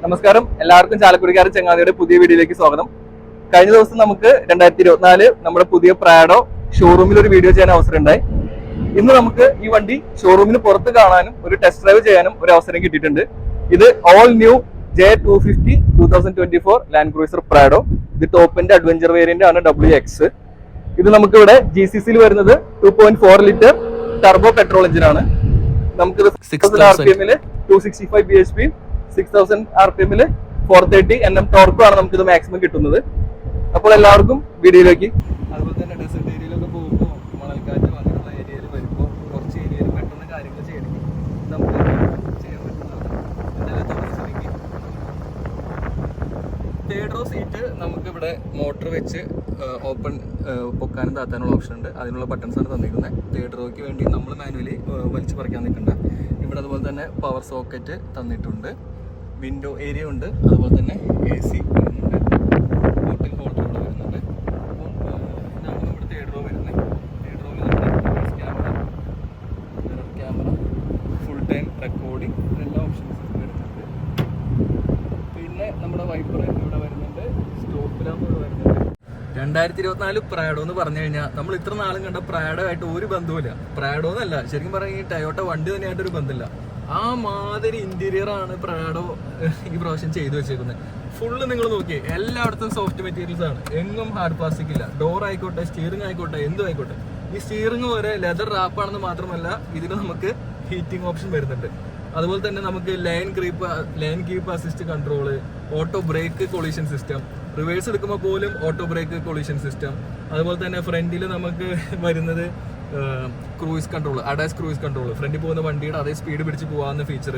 നമസ്കാരം, എല്ലാവർക്കും ചാലക്കുടിക്കാരൻ ചങ്ങാതിയുടെ പുതിയ വീഡിയോയിലേക്ക് സ്വാഗതം. കഴിഞ്ഞ ദിവസം നമുക്ക് 2024 നമ്മുടെ പുതിയ പ്രാഡോ ഷോറൂമിൽ ഒരു വീഡിയോ ചെയ്യാൻ അവസരം ഉണ്ടായി. ഇന്ന് നമുക്ക് ഈ വണ്ടി ഷോറൂമിന് പുറത്ത് കാണാനും ഒരു ടെസ്റ്റ് ഡ്രൈവ് ചെയ്യാനും ഒരു അവസരം കിട്ടിയിട്ടുണ്ട്. ഇത് all new J250 2024 land cruiser Prado. ഇത് ടോപ്പിന്റെ അഡ്വഞ്ചർ വേരിയന്റ് ആണ് WX. ഇത് നമുക്ക് ഇവിടെ GCCയിൽ വരുന്നത് 2.4 ലിറ്റർ ടർബോ പെട്രോൾ എഞ്ചിനാണ്. നമുക്കിത് 6000 RPM 265 bhp 6000 RPM 430 Nm ടോർക്കാണ് നമുക്കിത് മാക്സിമം കിട്ടുന്നത്. അപ്പോൾ എല്ലാവർക്കും വീഡിയോയിലേക്ക്. അതുപോലെ തന്നെ ഡെസേർട്ട് ഏരിയയിലൊക്കെ പോകുമ്പോൾ മണൽക്കാറ്റ് അങ്ങനെയുള്ള ഏരിയയിൽ വരുമ്പോൾ കുറച്ച് ഏരിയയിൽ പെട്ടെന്ന് കാര്യങ്ങൾ ചെയ്യണമെങ്കിൽ നമുക്ക് ചെയ്യാൻ പറ്റുന്നതാണ്. തേർഡ് റോ സീറ്റ് നമുക്കിവിടെ മോട്ടർ വെച്ച് ഓപ്പൺ പൊക്കാനും താത്താനുള്ള ഓപ്ഷൻ ഉണ്ട്. അതിനുള്ള ബട്ടൺസ് ആണ് തന്നിരിക്കുന്നത്. തേർഡ് റോയ്ക്ക് വേണ്ടി നമ്മൾ മാനുവലി വലിച്ചു പറിക്കാൻ നിൽക്കണ്ട. ഇവിടെ അതുപോലെ തന്നെ പവർ സോക്കറ്റ് തന്നിട്ടുണ്ട്, വിൻഡോ ഏരിയ ഉണ്ട്, അതുപോലെ തന്നെ AC വരുന്നുണ്ട്, ബോട്ടിൽ ഹോൾഡറുകൾ വരുന്നുണ്ട്. അപ്പോൾ ഇതാണ് നമ്മുടെ തേർഡ് റോ വരുന്നത്. തേർഡ് റോയിൽ നമ്മുടെ ക്യാമറ ഫുൾ ടൈം റെക്കോർഡിംഗ് എല്ലാ ഓപ്ഷൻസും വരുന്നുണ്ട്. പിന്നെ നമ്മുടെ വൈപ്പർ ഇവിടെ വരുന്നുണ്ട്, സ്റ്റോപ്പ് ലാമ്പ് ഇവിടെ വരുന്നുണ്ട്. 2024 പ്രാഡോ എന്ന് പറഞ്ഞു കഴിഞ്ഞാൽ നമ്മൾ ഇത്ര നാളും കണ്ട പ്രാഡോ ആയിട്ട് ഒരു ബന്ധവുമില്ല. പ്രാഡോ എന്നല്ല, ശരിക്കും പറഞ്ഞാൽ ഈ ടയോട്ട വണ്ടി തന്നെയായിട്ടൊരു ബന്ധമില്ല. ആ മാതിരി ഇന്റീരിയർ ആണ് പ്രാഡോ ഈ പ്രാവശ്യം ചെയ്തു വെച്ചേക്കുന്നത്. ഫുള്ള് നിങ്ങൾ നോക്കിയേ, എല്ലായിടത്തും സോഫ്റ്റ് മെറ്റീരിയൽസ് ആണ്, എങ്ങും ഹാർഡ് പ്ലാസ്റ്റിക് ഇല്ല. ഡോർ ആയിക്കോട്ടെ, സ്റ്റിയറിംഗ് ആയിക്കോട്ടെ, എന്തും ആയിക്കോട്ടെ. ഈ സ്റ്റിയറിംഗ് വരെ ലെതർ റാപ്പാണെന്ന് മാത്രമല്ല, ഇതിന് നമുക്ക് ഹീറ്റിംഗ് ഓപ്ഷൻ വരുന്നുണ്ട്. അതുപോലെ തന്നെ നമുക്ക് line keep assist control, auto brake collision system, reverse എടുക്കുമ്പോൾ പോലും ഓട്ടോ ബ്രേക്ക് കൊളീഷൻ സിസ്റ്റം. അതുപോലെ തന്നെ ഫ്രണ്ടിൽ നമുക്ക് വരുന്നത് cruise control, ADAS cruise control, ഫ്രണ്ടിൽ പോകുന്ന വണ്ടിയുടെ അതേ സ്പീഡ് പിടിച്ച് പോകാവുന്ന ഫീച്ചർ.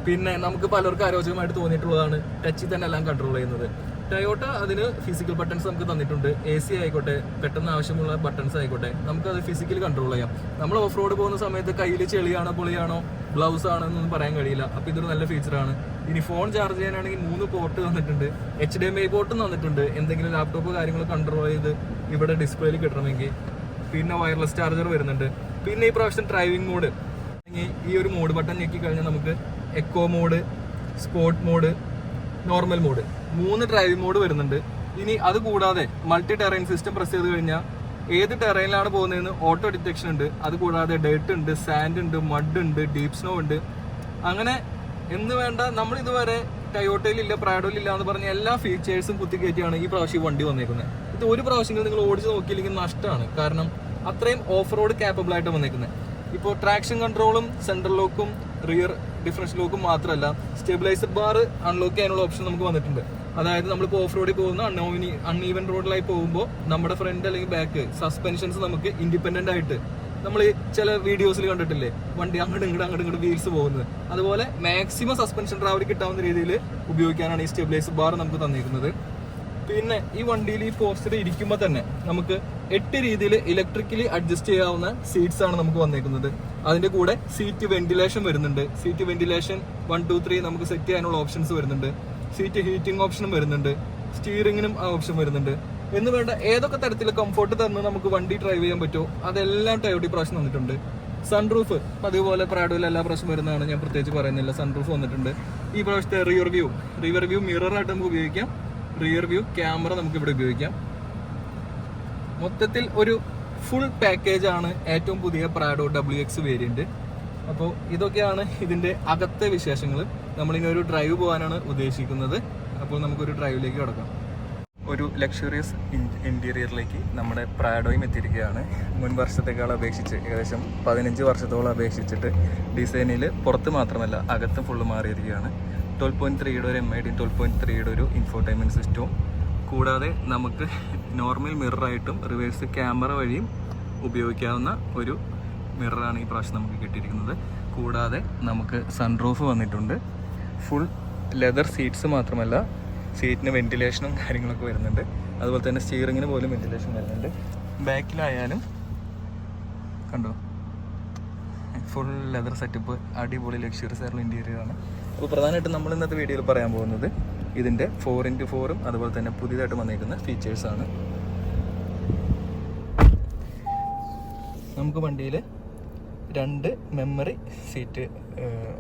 പിന്നെ നമുക്ക് പലർക്കും ആരോഗ്യമായിട്ട് തോന്നിയിട്ടുള്ളതാണ് ടച്ചിൽ തന്നെ എല്ലാം കൺട്രോൾ ചെയ്യുന്നത്. ടയോട്ട അതിന് ഫിസിക്കൽ ബട്ടൺസ് നമുക്ക് തന്നിട്ടുണ്ട്. AC ആയിക്കോട്ടെ, പെട്ടെന്ന് ആവശ്യമുള്ള ബട്ടൺസ് ആയിക്കോട്ടെ, നമുക്കത് ഫിസിക്കലി കൺട്രോൾ ചെയ്യാം. നമ്മൾ ഓഫ് റോഡ് പോകുന്ന സമയത്ത് കയ്യിൽ ചെളിയാണോ പൊളിയാണോ ഗ്ലൗസ് ആണോ എന്നൊന്നും പറയാൻ കഴിയില്ല. അപ്പോൾ ഇതൊരു നല്ല ഫീച്ചറാണ്. ഇനി ഫോൺ ചാർജ് ചെയ്യാനാണെങ്കിൽ 3 പോർട്ട് തന്നിട്ടുണ്ട്, HDMI പോർട്ടും തന്നിട്ടുണ്ട്, എന്തെങ്കിലും ലാപ്ടോപ്പ് കാര്യങ്ങൾ കൺട്രോൾ ചെയ്ത് ഇവിടെ ഡിസ്പ്ലേയിൽ കിട്ടണമെങ്കിൽ. പിന്നെ വയർലെസ് ചാർജർ വരുന്നുണ്ട്. പിന്നെ ഈ പ്രാവശ്യം ഡ്രൈവിംഗ് മോഡ്, ഈ ഒരു മോഡ് ബട്ടൺ ഞെക്കി കഴിഞ്ഞാൽ നമുക്ക് eco mode, sport mode, normal mode, 3 driving mode വരുന്നുണ്ട്. ഇനി അത് കൂടാതെ മൾട്ടി ടെറൈൻ സിസ്റ്റം പ്രസ് ചെയ്ത് കഴിഞ്ഞാൽ ഏത് ടെറൈനിലാണ് പോകുന്നതെന്ന് ഓട്ടോ ഡിറ്റക്ഷൻ ഉണ്ട്. അത് കൂടാതെ ഡേർട്ട് ഉണ്ട്, സാൻഡ് ഉണ്ട്, മഡ് ഉണ്ട്, ഡീപ് സ്നോ ഉണ്ട്. അങ്ങനെ എന്ന് വേണ്ട, നമ്മൾ ഇതുവരെ ടയോട്ടയിലില്ല, പ്രാഡോയിലില്ല എന്ന് പറഞ്ഞ എല്ലാ ഫീച്ചേഴ്സും കുത്തിക്കയറ്റിയാണ് ഈ പ്രാവശ്യം വണ്ടി വന്നേക്കുന്നത്. ഇത് ഒരു പ്രാവശ്യം നിങ്ങൾ ഓടിച്ച് നോക്കിയില്ലെങ്കിൽ നഷ്ടമാണ്. കാരണം അത്രയും ഓഫ് റോഡ് ക്യാപ്പബിൾ ആയിട്ട് വന്നേക്കുന്നത്. ഇപ്പോൾ ട്രാക്ഷൻ കൺട്രോളും സെൻട്രൽ ലോക്കും റിയർ ഡിഫറൻഷ്യൽ ലോക്കും മാത്രമല്ല, സ്റ്റെബിലൈസർ ബാർ അൺലോക്ക് ചെയ്യാനുള്ള ഓപ്ഷൻ നമുക്ക് വന്നിട്ടുണ്ട്. അതായത് നമ്മളിപ്പോൾ ഓഫ് റോഡിൽ പോകുന്ന അൺഈവൻ റോഡിലായി പോകുമ്പോൾ നമ്മുടെ ഫ്രണ്ട് അല്ലെങ്കിൽ ബാക്ക് സസ്പെൻഷൻസ് നമുക്ക് ഇൻഡിപെൻഡന്റ് ആയിട്ട്, നമ്മൾ ചില വീഡിയോസിൽ കണ്ടിട്ടില്ലേ വണ്ടി അങ്ങോട്ട് ഇങ്ങോട്ട് വീൽസ് പോകുന്നത്, അതുപോലെ മാക്സിമം സസ്പെൻഷൻ ട്രാവൽ കിട്ടാവുന്ന രീതിയിൽ ഉപയോഗിക്കാനാണ് ഈ സ്റ്റെബിലൈസർ ബാർ നമുക്ക് തന്നിരിക്കുന്നത്. പിന്നെ ഈ വണ്ടിയിൽ ഈ പോസ്റ്റർ ഇരിക്കുമ്പോൾ തന്നെ നമുക്ക് 8 രീതിയിൽ ഇലക്ട്രിക്കലി അഡ്ജസ്റ്റ് ചെയ്യാവുന്ന സീറ്റ്സ് ആണ് നമുക്ക് വന്നേക്കുന്നത്. അതിന്റെ കൂടെ സീറ്റ് വെന്റിലേഷൻ വരുന്നുണ്ട്. സീറ്റ് വെന്റിലേഷൻ 1, 2, 3 നമുക്ക് സെറ്റ് ചെയ്യാനുള്ള ഓപ്ഷൻസ് വരുന്നുണ്ട്. സീറ്റ് ഹീറ്റിംഗ് ഓപ്ഷനും വരുന്നുണ്ട്. സ്റ്റിയറിംഗിനും ആ ഓപ്ഷൻ വരുന്നുണ്ട്. എന്ന് വേണ്ട ഏതൊക്കെ തരത്തിൽ കംഫോർട്ട് തന്ന് നമുക്ക് വണ്ടി ഡ്രൈവ് ചെയ്യാൻ പറ്റുമോ അതെല്ലാം ടയോട്ട പ്രാവശ്യം വന്നിട്ടുണ്ട്. സൺറൂഫ് അതുപോലെ പ്രാഡോയിൽ എല്ലാ പ്രാവശ്യം വരുന്നതാണ്, ഞാൻ പ്രത്യേകിച്ച് പറയുന്നില്ല. സൺറൂഫ് വന്നിട്ടുണ്ട്. ഈ പ്രാവശ്യത്തെ റിയർ വ്യൂ മിററായിട്ട് നമുക്ക് ഉപയോഗിക്കാം. റിയർ വ്യൂ ക്യാമറ നമുക്ക് ഇവിടെ ഉപയോഗിക്കാം. മൊത്തത്തിൽ ഒരു ഫുൾ പാക്കേജ് ആണ് ഏറ്റവും പുതിയ പ്രാഡോ WX വേരിയന്റ്. അപ്പോൾ ഇതൊക്കെയാണ് ഇതിന്റെ അകത്തെ വിശേഷങ്ങൾ. നമ്മളിങ്ങനെ ഒരു ഡ്രൈവ് പോകാനാണ് ഉദ്ദേശിക്കുന്നത്. അപ്പോൾ നമുക്കൊരു ഡ്രൈവിലേക്ക് കിടക്കാം. ഒരു ലക്ഷറിയസ് ഇന്റീരിയറിലേക്ക് നമ്മുടെ പ്രാഡോയും എത്തിയിരിക്കുകയാണ്. മുൻ വർഷത്തേക്കാൾ അപേക്ഷിച്ച് ഏകദേശം 15 വർഷത്തോളം അപേക്ഷിച്ചിട്ട് ഡിസൈനിൽ പുറത്ത് മാത്രമല്ല അകത്തും ഫുള്ള് മാറിയിരിക്കുകയാണ്. 12.3 ഒരു MID 12.3 ഒരു ഇൻഫോർടൈൻമെന്റ് സിസ്റ്റവും കൂടാതെ നമുക്ക് നോർമൽ മിററായിട്ടും റിവേഴ്സ് ക്യാമറ വഴിയും ഉപയോഗിക്കാവുന്ന ഒരു മിററാണ് ഈ പ്രാവശ്യം നമുക്ക് കിട്ടിയിരിക്കുന്നത്. കൂടാതെ നമുക്ക് സൺറൂഫ് വന്നിട്ടുണ്ട്. ഫുൾ ലെതർ സീറ്റ്സ് മാത്രമല്ല, സീറ്റിന് വെന്റിലേഷനും കാര്യങ്ങളൊക്കെ വരുന്നുണ്ട്. അതുപോലെ തന്നെ സ്റ്റിയറിങ്ങിന് പോലും വെന്റിലേഷൻ വരുന്നുണ്ട്. ബാക്കിലായാലും കണ്ടോ, ഫുൾ ലെതർ സെറ്റപ്പ്, അടിപൊളി ലക്ഷറിയസ് ആയിട്ടുള്ള ഇൻറ്റീരിയർ ആണ്. അപ്പോൾ പ്രധാനമായിട്ടും നമ്മൾ ഇന്നത്തെ വീഡിയോയിൽ പറയാൻ പോകുന്നത് ഇതിൻ്റെ 4x4ഉം അതുപോലെ തന്നെ പുതിയതായിട്ട് വന്നിരിക്കുന്ന ഫീച്ചേഴ്സാണ്. നമുക്ക് വണ്ടിയിൽ 2 മെമ്മറി സീറ്റ്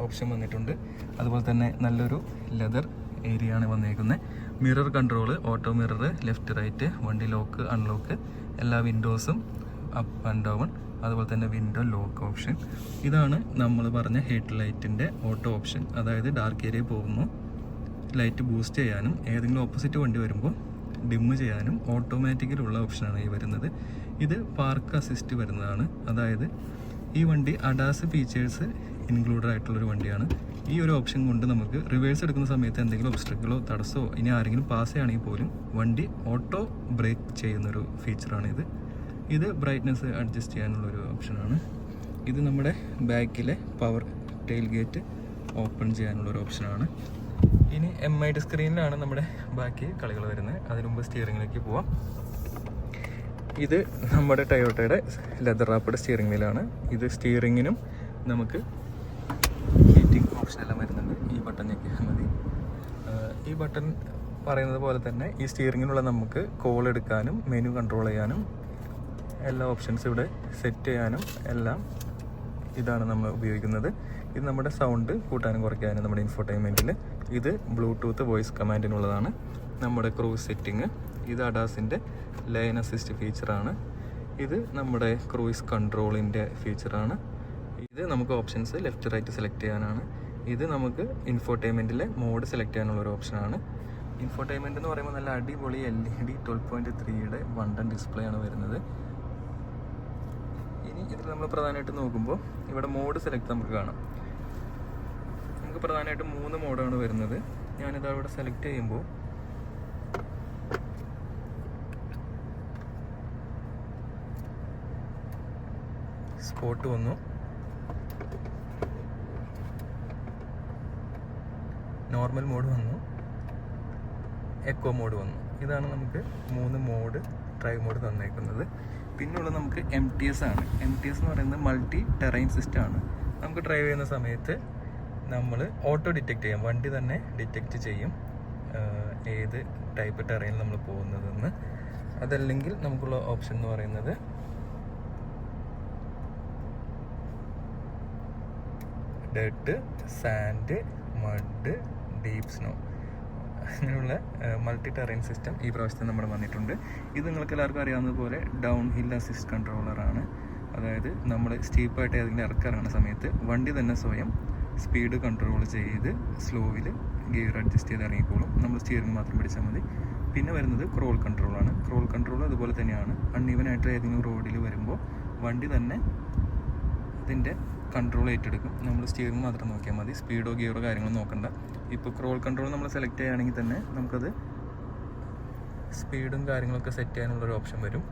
ഓപ്ഷൻ വന്നിട്ടുണ്ട്. അതുപോലെ തന്നെ നല്ലൊരു ലെതർ ഏരിയ ആണ് വന്നേക്കുന്നത്. Mirror control, auto mirror, left right, വണ്ടി ലോക്ക് അൺലോക്ക്, എല്ലാ വിൻഡോസും അപ്പ് ആൻഡ് ഡൗൺ, അതുപോലെ തന്നെ വിൻഡോ ലോക്ക് ഓപ്ഷൻ. ഇതാണ് നമ്മൾ പറഞ്ഞ ഹെഡ് ലൈറ്റിൻ്റെ ഓട്ടോ ഓപ്ഷൻ. അതായത് ഡാർക്ക് ഏരിയ പോകുമ്പോൾ ലൈറ്റ് ബൂസ്റ്റ് ചെയ്യാനും ഏതെങ്കിലും ഓപ്പോസിറ്റ് വണ്ടി വരുമ്പോൾ ഡിമ്മ് ചെയ്യാനും ഓട്ടോമാറ്റിക്കലുള്ള ഓപ്ഷനാണ് ഈ വരുന്നത്. ഇത് പാർക്ക് അസിസ്റ്റ് വരുന്നതാണ്. അതായത് ഈ വണ്ടി അഡാസ് ഫീച്ചേഴ്സ് ഇൻക്ലൂഡഡ് ആയിട്ടുള്ളൊരു വണ്ടിയാണ്. ഈ ഒരു ഓപ്ഷൻ കൊണ്ട് നമുക്ക് റിവേഴ്സ് എടുക്കുന്ന സമയത്ത് എന്തെങ്കിലും ഒബ്സ്റ്റക്കിളോ തടസ്സമോ ഇനി ആരെങ്കിലും പാസ് ചെയ്യുകയാണെങ്കിൽ പോലും വണ്ടി ഓട്ടോ ബ്രേക്ക് ചെയ്യുന്നൊരു ഫീച്ചറാണ് ഇത്. ഇത് ബ്രൈറ്റ്നസ് അഡ്ജസ്റ്റ് ചെയ്യാനുള്ളൊരു ഓപ്ഷനാണ്. ഇത് നമ്മുടെ ബാക്കിലെ പവർ ടെയിൽ ഗേറ്റ് ഓപ്പൺ ചെയ്യാനുള്ളൊരു ഓപ്ഷനാണ്. ഇനി MID സ്ക്രീനിലാണ് നമ്മുടെ ബാക്കി കളികൾ വരുന്നത്. അതിനു മുമ്പ് സ്റ്റിയറിങ്ങിലേക്ക് പോവാം. ഇത് നമ്മുടെ ടൊയോട്ടയുടെ ലെതർ റാപ്പഡ് സ്റ്റിയറിംഗ് വീലാണ്. ഇത് സ്റ്റിയറിങ്ങിനും നമുക്ക് ഹീറ്റിംഗ് ഓപ്ഷനെല്ലാം വരുന്നുണ്ട്. ഈ ബട്ടൺ ഞെക്കിയാൽ മതി. ഈ ബട്ടൺ പറയുന്നത് പോലെ തന്നെ ഈ സ്റ്റിയറിങ്ങിനുള്ള നമുക്ക് കോൾ എടുക്കാനും മെനു കൺട്രോൾ ചെയ്യാനും എല്ലാ ഓപ്ഷൻസ് ഇവിടെ സെറ്റ് ചെയ്യാനും എല്ലാം ഇതാണ് നമ്മൾ ഉപയോഗിക്കുന്നത്. ഇത് നമ്മുടെ സൗണ്ട് കൂട്ടാനും കുറയ്ക്കാനും നമ്മുടെ ഇൻഫോർടൈൻമെൻറ്റിൽ. ഇത് ബ്ലൂടൂത്ത് വോയിസ് കമാൻഡിനുള്ളതാണ്. നമ്മുടെ ക്രൂസ് സെറ്റിങ്. ഇത് അഡാസിൻ്റെ ലൈൻ അസിസ്റ്റ് ഫീച്ചറാണ്. ഇത് നമ്മുടെ ക്രൂയിസ് കൺട്രോളിൻ്റെ ഫീച്ചറാണ്. ഇത് നമുക്ക് ഓപ്ഷൻസ് ലെഫ്റ്റ് റൈറ്റ് സെലക്ട് ചെയ്യാനാണ്. ഇത് നമുക്ക് ഇൻഫോർടൈൻമെൻറ്റിലെ മോഡ് സെലക്ട് ചെയ്യാനുള്ളൊരു ഓപ്ഷനാണ്. ഇൻഫോർടൈൻമെൻറ്റ് എന്ന് പറയുമ്പോൾ നല്ല അടിപൊളി LED 12.3യുടെ വണ്ടൻ ഡിസ്പ്ലേ ആണ് വരുന്നത്. ഇനി ഇതിൽ നമ്മൾ പ്രധാനമായിട്ട് നോക്കുമ്പോൾ ഇവിടെ മോഡ് സെലക്ട് നമുക്ക് കാണാം. നമുക്ക് പ്രധാനമായിട്ട് 3 മോഡാണ് വരുന്നത്. ഞാനിത് അവിടെ സെലക്ട് ചെയ്യുമ്പോൾ സ്പോട്ട് വന്നു, നോർമൽ മോഡ് വന്നു, എക്കോ മോഡ് വന്നു. ഇതാണ് നമുക്ക് 3 മോഡ് ഡ്രൈവ് മോഡ് തന്നേക്കുന്നത്. പിന്നെയുള്ള നമുക്ക് MTS ആണ്. MTS എന്ന് പറയുന്നത് മൾട്ടി ടെറൈൻ സിസ്റ്റം ആണ്. നമുക്ക് ഡ്രൈവ് ചെയ്യുന്ന സമയത്ത് നമ്മൾ ഓട്ടോ ഡിറ്റക്ട് ചെയ്യാം. വണ്ടി തന്നെ ഡിറ്റക്റ്റ് ചെയ്യും ഏത് ടൈപ്പ് ടെറൈനിൽ നമ്മൾ പോകുന്നതെന്ന്. അതല്ലെങ്കിൽ നമുക്കുള്ള ഓപ്ഷൻ എന്ന് പറയുന്നത് dirt, sand, mud, deep snow, അങ്ങനെയുള്ള മൾട്ടി ടെറൈൻ സിസ്റ്റം ഈ പ്രാവശ്യത്തിൽ നമ്മൾ വന്നിട്ടുണ്ട്. ഇത് നിങ്ങൾക്ക് എല്ലാവർക്കും അറിയാവുന്നത് പോലെ ഡൗൺ ഹിൽ അസിസ്റ്റ് കൺട്രോളറാണ്. അതായത് നമ്മൾ സ്റ്റീപ്പായിട്ട് ഏതെങ്കിലും ഇറക്കാറുന്ന സമയത്ത് വണ്ടി തന്നെ സ്വയം സ്പീഡ് കൺട്രോൾ ചെയ്ത് സ്ലോവിൽ ഗിയർ അഡ്ജസ്റ്റ് ചെയ്ത് ഇറങ്ങിക്കോളും. നമ്മൾ സ്റ്റിയറിംഗ് മാത്രം പിടിച്ചാൽ മതി. പിന്നെ വരുന്നത് ക്രോൾ കൺട്രോളാണ്. ക്രോൾ കൺട്രോൾ അതുപോലെ തന്നെയാണ്. അൺഈവനായിട്ട് ഏതെങ്കിലും റോഡിൽ വരുമ്പോൾ വണ്ടി തന്നെ ഇതിൻ്റെ കൺട്രോൾ ഏറ്റെടുക്കും. നമ്മൾ സ്റ്റിയറിംഗ് മാത്രം നോക്കിയാൽ മതി. സ്പീഡോ ഗിയറോ കാര്യങ്ങളോ നോക്കണ്ട. ഇപ്പോൾ ക്രോൾ കൺട്രോൾ നമ്മൾ സെലക്ട് ചെയ്യുകയാണെങ്കിൽ തന്നെ നമുക്കത് സ്പീഡും കാര്യങ്ങളൊക്കെ സെറ്റ് ചെയ്യാനുള്ളൊരു ഓപ്ഷൻ വരും.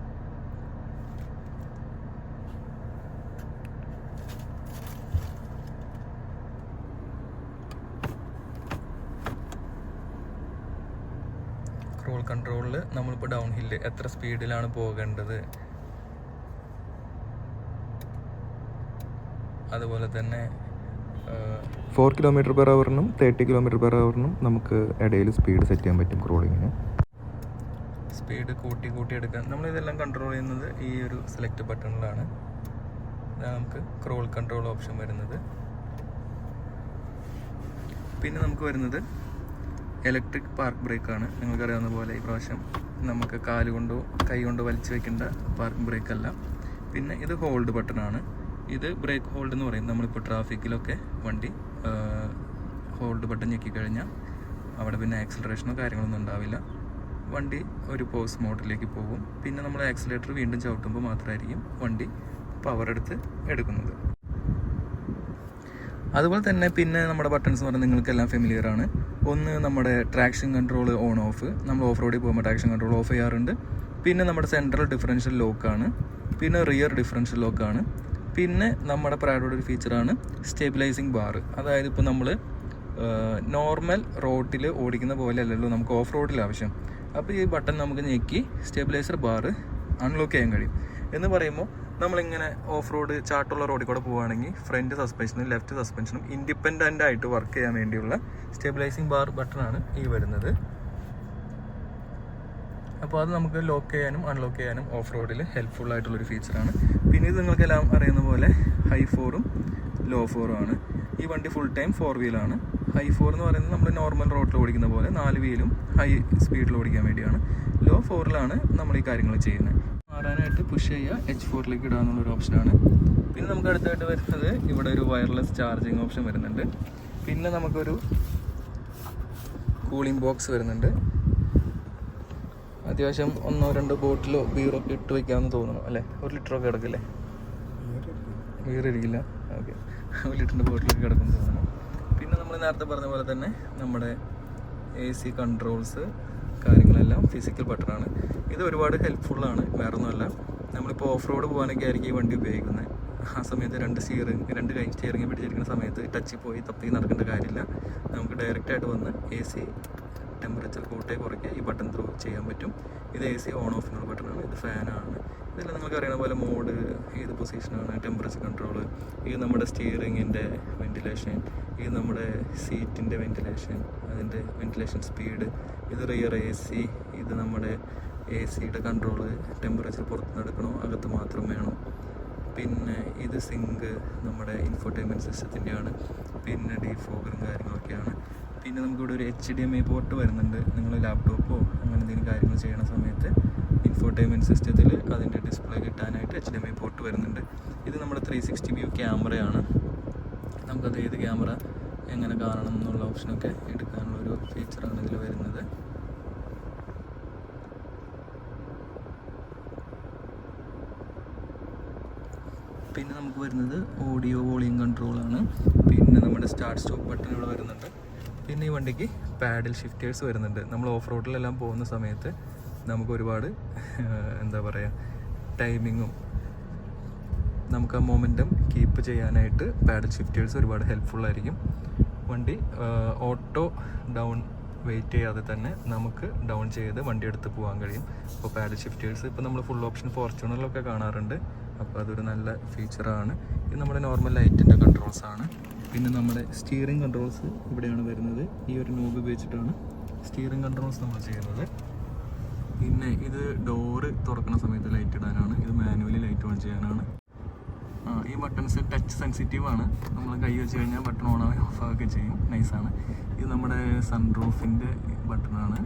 ക്രോൾ കൺട്രോളിൽ നമ്മളിപ്പോൾ ഡൗൺ ഹില്ല് എത്ര സ്പീഡിലാണ് പോകേണ്ടത്, അതുപോലെ തന്നെ 4 km/hനും 30 km/hനും നമുക്ക് ഇടയിൽ സ്പീഡ് സെറ്റ് ചെയ്യാൻ പറ്റും. ക്രോളിങ്ങിന് സ്പീഡ് കൂട്ടി എടുക്കാൻ നമ്മളിതെല്ലാം കൺട്രോൾ ചെയ്യുന്നത് ഈ ഒരു സെലക്ട് ബട്ടണിലാണ്. നമുക്ക് ക്രോൾ കൺട്രോൾ ഓപ്ഷൻ വരുന്നത്. പിന്നെ നമുക്ക് വരുന്നത് ഇലക്ട്രിക് പാർക്ക് ബ്രേക്കാണ്. നിങ്ങൾക്കറിയാവുന്ന പോലെ ഈ പ്രാവശ്യം നമുക്ക് കാലുകൊണ്ടോ കൈ കൊണ്ടോ വലിച്ചു വെക്കേണ്ട പാർക്ക് ബ്രേക്കല്ല. പിന്നെ ഇത് ഹോൾഡ് ബട്ടണാണ്. ഇത് ബ്രേക്ക് ഹോൾഡ് എന്ന് പറയും. നമ്മളിപ്പോൾ ട്രാഫിക്കിലൊക്കെ വണ്ടി ഹോൾഡ് ബട്ടൺ ഞെക്കിക്കഴിഞ്ഞാൽ അവിടെ പിന്നെ ആക്സിലറേഷനോ കാര്യങ്ങളൊന്നും ഉണ്ടാവില്ല. വണ്ടി ഒരു പോസ് മോഡിലേക്ക് പോകും. പിന്നെ നമ്മൾ ആക്സിലേറ്റർ വീണ്ടും ചവിട്ടുമ്പോൾ മാത്രമായിരിക്കും വണ്ടി പവർ എടുക്കുന്നത്. അതുപോലെ തന്നെ പിന്നെ നമ്മുടെ ബട്ടൺസ് എന്ന് പറഞ്ഞാൽ നിങ്ങൾക്കെല്ലാം ഫെമിലിയർ ആണ്. ഒന്ന് നമ്മുടെ ട്രാക്ഷൻ കൺട്രോൾ ഓൺ ഓഫ്. നമ്മൾ ഓഫ് റോഡിൽ പോകുമ്പോൾ ട്രാക്ഷൻ കൺട്രോൾ ഓഫ് ചെയ്യാറുണ്ട്. പിന്നെ നമ്മുടെ സെൻട്രൽ ഡിഫറൻഷ്യൽ ലോക്കാണ്. പിന്നെ റിയർ ഡിഫറൻഷ്യൽ ലോക്കാണ്. പിന്നെ നമ്മുടെ പ്രാഡോയുടെ ഒരു ഫീച്ചറാണ് സ്റ്റെബിലൈസിങ് ബാർ. അതായത് ഇപ്പോൾ നമ്മൾ നോർമൽ റോഡിൽ ഓടിക്കുന്ന പോലെ അല്ലല്ലോ നമുക്ക് ഓഫ് റോഡിൽ ആവശ്യം. അപ്പോൾ ഈ ബട്ടൺ നമുക്ക് ഞെക്കി സ്റ്റെബിലൈസർ ബാർ അൺലോക്ക് ചെയ്യാൻ കഴിയും. എന്ന് പറയുമ്പോൾ നമ്മളിങ്ങനെ ഓഫ് റോഡ് ചാട്ടുള്ള റോഡിൽ കൂടെ പോവുകയാണെങ്കിൽ ഫ്രണ്ട് സസ്പെൻഷനും ലെഫ്റ്റ് സസ്പെൻഷനും ഇൻഡിപെൻഡൻ്റ് ആയിട്ട് വർക്ക് ചെയ്യാൻ വേണ്ടിയുള്ള സ്റ്റെബിലൈസിങ് ബാർ ബട്ടണാണ് ഈ വരുന്നത്. അപ്പോൾ അത് നമുക്ക് ലോക്ക് ചെയ്യാനും അൺലോക്ക് ചെയ്യാനും ഓഫ് റോഡിൽ ഹെൽപ്ഫുൾ ആയിട്ടുള്ളൊരു ഫീച്ചറാണ്. പിന്നെ ഇത് നിങ്ങൾക്കെല്ലാം അറിയുന്ന പോലെ ഹൈ 4ഉം ലോ 4ഉം ആണ്. ഈ വണ്ടി ഫുൾ ടൈം 4 വീലാണ്. ഹൈ 4 എന്ന് പറയുന്നത് നമ്മൾ നോർമൽ റോഡിൽ ഓടിക്കുന്ന പോലെ 4 വീലും ഹൈ സ്പീഡിൽ ഓടിക്കാൻ വേണ്ടിയാണ്. ലോ 4ലാണ് നമ്മൾ ഈ കാര്യങ്ങൾ ചെയ്യുന്നത്. മാറാനായിട്ട് പുഷ് ചെയ്യുക, H4ലേക്ക് ഇടുക എന്നുള്ളൊരു ഓപ്ഷനാണ്. പിന്നെ നമുക്ക് അടുത്തായിട്ട് വരുന്നത് ഇവിടെ ഒരു വയർലെസ് ചാർജിങ് ഓപ്ഷൻ വരുന്നുണ്ട്. പിന്നെ നമുക്കൊരു കൂളിംഗ് ബോക്സ് വരുന്നുണ്ട്. അത്യാവശ്യം 1-2 ബോട്ടിലോ ബീറോ ഒക്കെ ഇട്ട് വയ്ക്കാമെന്ന് തോന്നുന്നു അല്ലേ? 1 ലിറ്ററൊക്കെ കിടക്കില്ലേ? ബീർ ഇരിക്കില്ല. ഓക്കെ, 1 ലിറ്ററിൻ്റെ ബോട്ടിലൊക്കെ കിടക്കുമെന്ന് തോന്നുന്നു. പിന്നെ നമ്മൾ നേരത്തെ പറഞ്ഞ പോലെ തന്നെ നമ്മുടെ AC കൺട്രോൾസ് കാര്യങ്ങളെല്ലാം ഫിസിക്കൽ ബട്ടണാണ്. ഇത് ഒരുപാട് ഹെൽപ്ഫുള്ളാണ്. വേറെ ഒന്നുമല്ല, നമ്മളിപ്പോൾ ഓഫ് റോഡ് പോകാനൊക്കെ ആയിരിക്കും ഈ വണ്ടി ഉപയോഗിക്കുന്നത്. ആ സമയത്ത് 2 കൈ സ്റ്റിയറിംഗ് പിടിച്ചിരിക്കുന്ന സമയത്ത് ടച്ചിൽ പോയി തപ്പി നടക്കേണ്ട കാര്യമില്ല. നമുക്ക് ഡയറക്റ്റായിട്ട് വന്ന് AC ടെമ്പറേച്ചർ കൂട്ടേ കുറയ്ക്കുക ഈ ബട്ടൺ ത്രൂ ചെയ്യാൻ പറ്റും. ഇത് AC ഓൺ ഓഫിനുള്ള ബട്ടണാണ്. ഇത് ഫാനാണ്. ഇതെല്ലാം നമുക്ക് അറിയുന്ന പോലെ മോഡ്, ഏത് പൊസിഷനാണ്, ടെമ്പറേച്ചർ കൺട്രോൾ, ഇത് നമ്മുടെ സ്റ്റിയറിങ്ങിൻ്റെ വെൻറ്റിലേഷൻ, ഇത് നമ്മുടെ സീറ്റിൻ്റെ വെൻറ്റിലേഷൻ, അതിൻ്റെ വെൻറ്റിലേഷൻ സ്പീഡ്, ഇത് റിയർ AC, ഇത് നമ്മുടെ ACയുടെ കൺട്രോള്, ടെമ്പറേച്ചർ പുറത്ത് നടക്കണോ അകത്ത് മാത്രം വേണോ. പിന്നെ ഇത് സിങ്ക് നമ്മുടെ ഇൻഫോർടൈൻമെൻറ്റ് സിസ്റ്റത്തിൻ്റെയാണ്. പിന്നെ ഡീഫോഗറും കാര്യങ്ങളൊക്കെയാണ്. പിന്നെ നമുക്കിവിടെ ഒരു HDMI പോർട്ട് വരുന്നുണ്ട്. നിങ്ങൾ ലാപ്ടോപ്പോ അങ്ങനെ എന്തെങ്കിലും കാര്യങ്ങൾ ചെയ്യണ സമയത്ത് ഇൻഫോർടൈൻമെൻറ്റ് സിസ്റ്റത്തിൽ അതിൻ്റെ ഡിസ്പ്ലേ കിട്ടാനായിട്ട് HDMI പോർട്ട് വരുന്നുണ്ട്. ഇത് നമ്മുടെ 360 വ്യൂ ക്യാമറയാണ്. നമുക്കത് ഏത് ക്യാമറ എങ്ങനെ കാണണം എന്നുള്ള ഓപ്ഷനൊക്കെ എടുക്കാനുള്ളൊരു ഫീച്ചറാണ് ഇതിൽ വരുന്നത്. പിന്നെ നമുക്ക് വരുന്നത് ഓഡിയോ വോളിയം കൺട്രോളാണ്. പിന്നെ നമ്മുടെ സ്റ്റാർട്ട് സ്റ്റോപ്പ് ബട്ടൺ ഇവിടെ വരുന്നുണ്ട്. പിന്നെ ഈ വണ്ടിക്ക് പാഡിൽ ഷിഫ്റ്റേഴ്സ് വരുന്നുണ്ട്. നമ്മൾ ഓഫ് റോഡിലെല്ലാം പോകുന്ന സമയത്ത് നമുക്ക് ഒരുപാട് എന്താ പറയുക, ടൈമിങ്ങും നമുക്ക് ആ മൊമെൻറ്റം കീപ്പ് ചെയ്യാനായിട്ട് പാഡിൽ ഷിഫ്റ്റേഴ്സ് ഒരുപാട് ഹെൽപ്ഫുള്ളായിരിക്കും. വണ്ടി ഓട്ടോ ഡൗൺ വെയിറ്റ് ചെയ്യാതെ തന്നെ നമുക്ക് ഡൗൺ ചെയ്ത് വണ്ടി എടുത്ത് പോകാൻ കഴിയും. അപ്പോൾ പാഡിൽ ഷിഫ്റ്റേഴ്സ് ഇപ്പോൾ നമ്മൾ ഫുൾ ഓപ്ഷൻ ഫോർച്യൂണറിലൊക്കെ കാണാറുണ്ട്. അപ്പോൾ അതൊരു നല്ല ഫീച്ചറാണ്. ഇത് നമ്മുടെ നോർമൽ ലൈറ്റിൻ്റെ കൺട്രോൾസാണ്. പിന്നെ നമ്മുടെ സ്റ്റിയറിംഗ് കൺട്രോൾസ് ഇവിടെയാണ് വരുന്നത്. ഈ ഒരു നോബ് ഉപയോഗിച്ചിട്ടാണ് സ്റ്റിയറിംഗ് കൺട്രോൾസ് നമ്മൾ ചെയ്യുന്നത്. പിന്നെ ഇത് ഡോറ് തുറക്കുന്ന സമയത്ത് ലൈറ്റ് ഇടാനാണ്. ഇത് മാനുവലി ലൈറ്റ് ഓൺ ചെയ്യാനാണ്. ഈ ബട്ടൺസ് ടച്ച് സെൻസിറ്റീവ് ആണ്. നമ്മൾ കൈ വെച്ച് കഴിഞ്ഞാൽ ബട്ടൺ ഓൺ ആവുകയും ഓഫ് ആവുകയൊക്കെ ചെയ്യും. നൈസാണ്. ഇത് നമ്മുടെ സൺറൂഫിൻ്റെ ബട്ടണാണ്.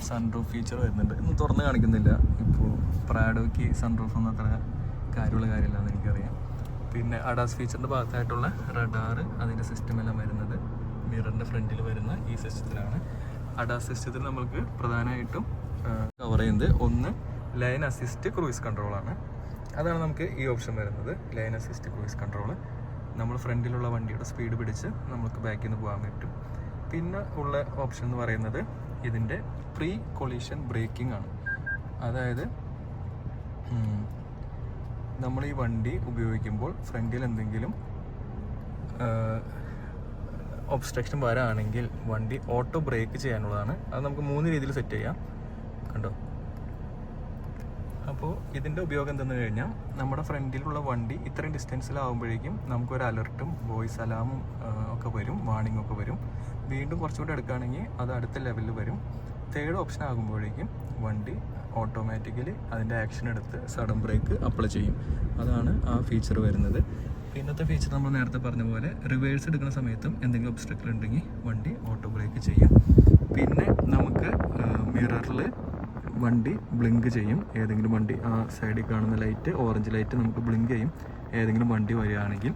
സൺറൂഫ് ഫീച്ചർ വരുന്നുണ്ട്. ഇന്ന് തുറന്ന് കാണിക്കുന്നില്ല. ഇപ്പോൾ പ്രാഡോയ്ക്ക് സൺറൂഫ് ഒന്നും അത്ര കാര്യമുള്ള കാര്യമില്ലാന്ന് എനിക്കറിയാം. പിന്നെ അഡാസ് ഫീച്ചറിൻ്റെ ഭാഗത്തായിട്ടുള്ള റഡാറ് അതിൻ്റെ സിസ്റ്റം എല്ലാം വരുന്നത് മിററിൻ്റെ ഫ്രണ്ടിൽ വരുന്ന ഈ സിസ്റ്റത്തിലാണ്. അഡാസ് സിസ്റ്റത്തിൽ നമുക്ക് പ്രധാനമായിട്ടും കവർ ചെയ്യുന്നത് ഒന്ന് ലൈൻ അസിസ്റ്റ് ക്രൂയിസ് കൺട്രോളാണ്. അതാണ് നമുക്ക് ഈ ഓപ്ഷൻ വരുന്നത്, ലൈൻ അസിസ്റ്റ് ക്രൂയിസ് കൺട്രോൾ. നമ്മൾ ഫ്രണ്ടിലുള്ള വണ്ടിയുടെ സ്പീഡ് പിടിച്ച് നമുക്ക് ബാക്കിൽ നിന്ന് പോകാൻ പറ്റും. പിന്നെ ഉള്ള ഓപ്ഷൻ എന്ന് പറയുന്നത് ഇതിൻ്റെ പ്രീ കൊളീഷൻ ബ്രേക്കിംഗ് ആണ്. അതായത് നമ്മൾ ഈ വണ്ടി ഉപയോഗിക്കുമ്പോൾ ഫ്രണ്ടിൽ എന്തെങ്കിലും ഒബ്സ്ട്രക്ഷൻ വരാണെങ്കിൽ വണ്ടി ഓട്ടോ ബ്രേക്ക് ചെയ്യാനുള്ളതാണ്. അത് നമുക്ക് 3 രീതിയിൽ സെറ്റ് ചെയ്യാം. കണ്ടോ? അപ്പോൾ ഇതിൻ്റെ ഉപയോഗം എന്തെന്ന് കഴിഞ്ഞാൽ നമ്മുടെ ഫ്രണ്ടിലുള്ള വണ്ടി ഇത്രയും ഡിസ്റ്റൻസിലാവുമ്പോഴേക്കും നമുക്കൊരു അലർട്ടും വോയിസ് അലാമും ഒക്കെ വരും, വാർണിംഗ് ഒക്കെ വരും. വീണ്ടും കുറച്ചുകൂടി എടുക്കുകയാണെങ്കിൽ അത് അടുത്ത ലെവലിൽ വരും. 3rd ഓപ്ഷൻ ആകുമ്പോഴേക്കും വണ്ടി ഓട്ടോമാറ്റിക്കലി അതിൻ്റെ ആക്ഷൻ എടുത്ത് സഡൻ ബ്രേക്ക് അപ്ലൈ ചെയ്യും. അതാണ് ആ ഫീച്ചർ വരുന്നത്. പിന്നത്തെ ഫീച്ചർ നമ്മൾ നേരത്തെ പറഞ്ഞ പോലെ റിവേഴ്സ് എടുക്കുന്ന സമയത്തും എന്തെങ്കിലും ഒബ്സ്ട്രക്കിൾ ഉണ്ടെങ്കിൽ വണ്ടി ഓട്ടോ ബ്രേക്ക് ചെയ്യും. പിന്നെ നമുക്ക് മിററിൽ വണ്ടി ബ്ലിങ്ക് ചെയ്യും. ഏതെങ്കിലും വണ്ടി ആ സൈഡിൽ കാണുന്ന ലൈറ്റ്, ഓറഞ്ച് ലൈറ്റ് നമുക്ക് ബ്ലിങ്ക് ചെയ്യും ഏതെങ്കിലും വണ്ടി വരികയാണെങ്കിൽ.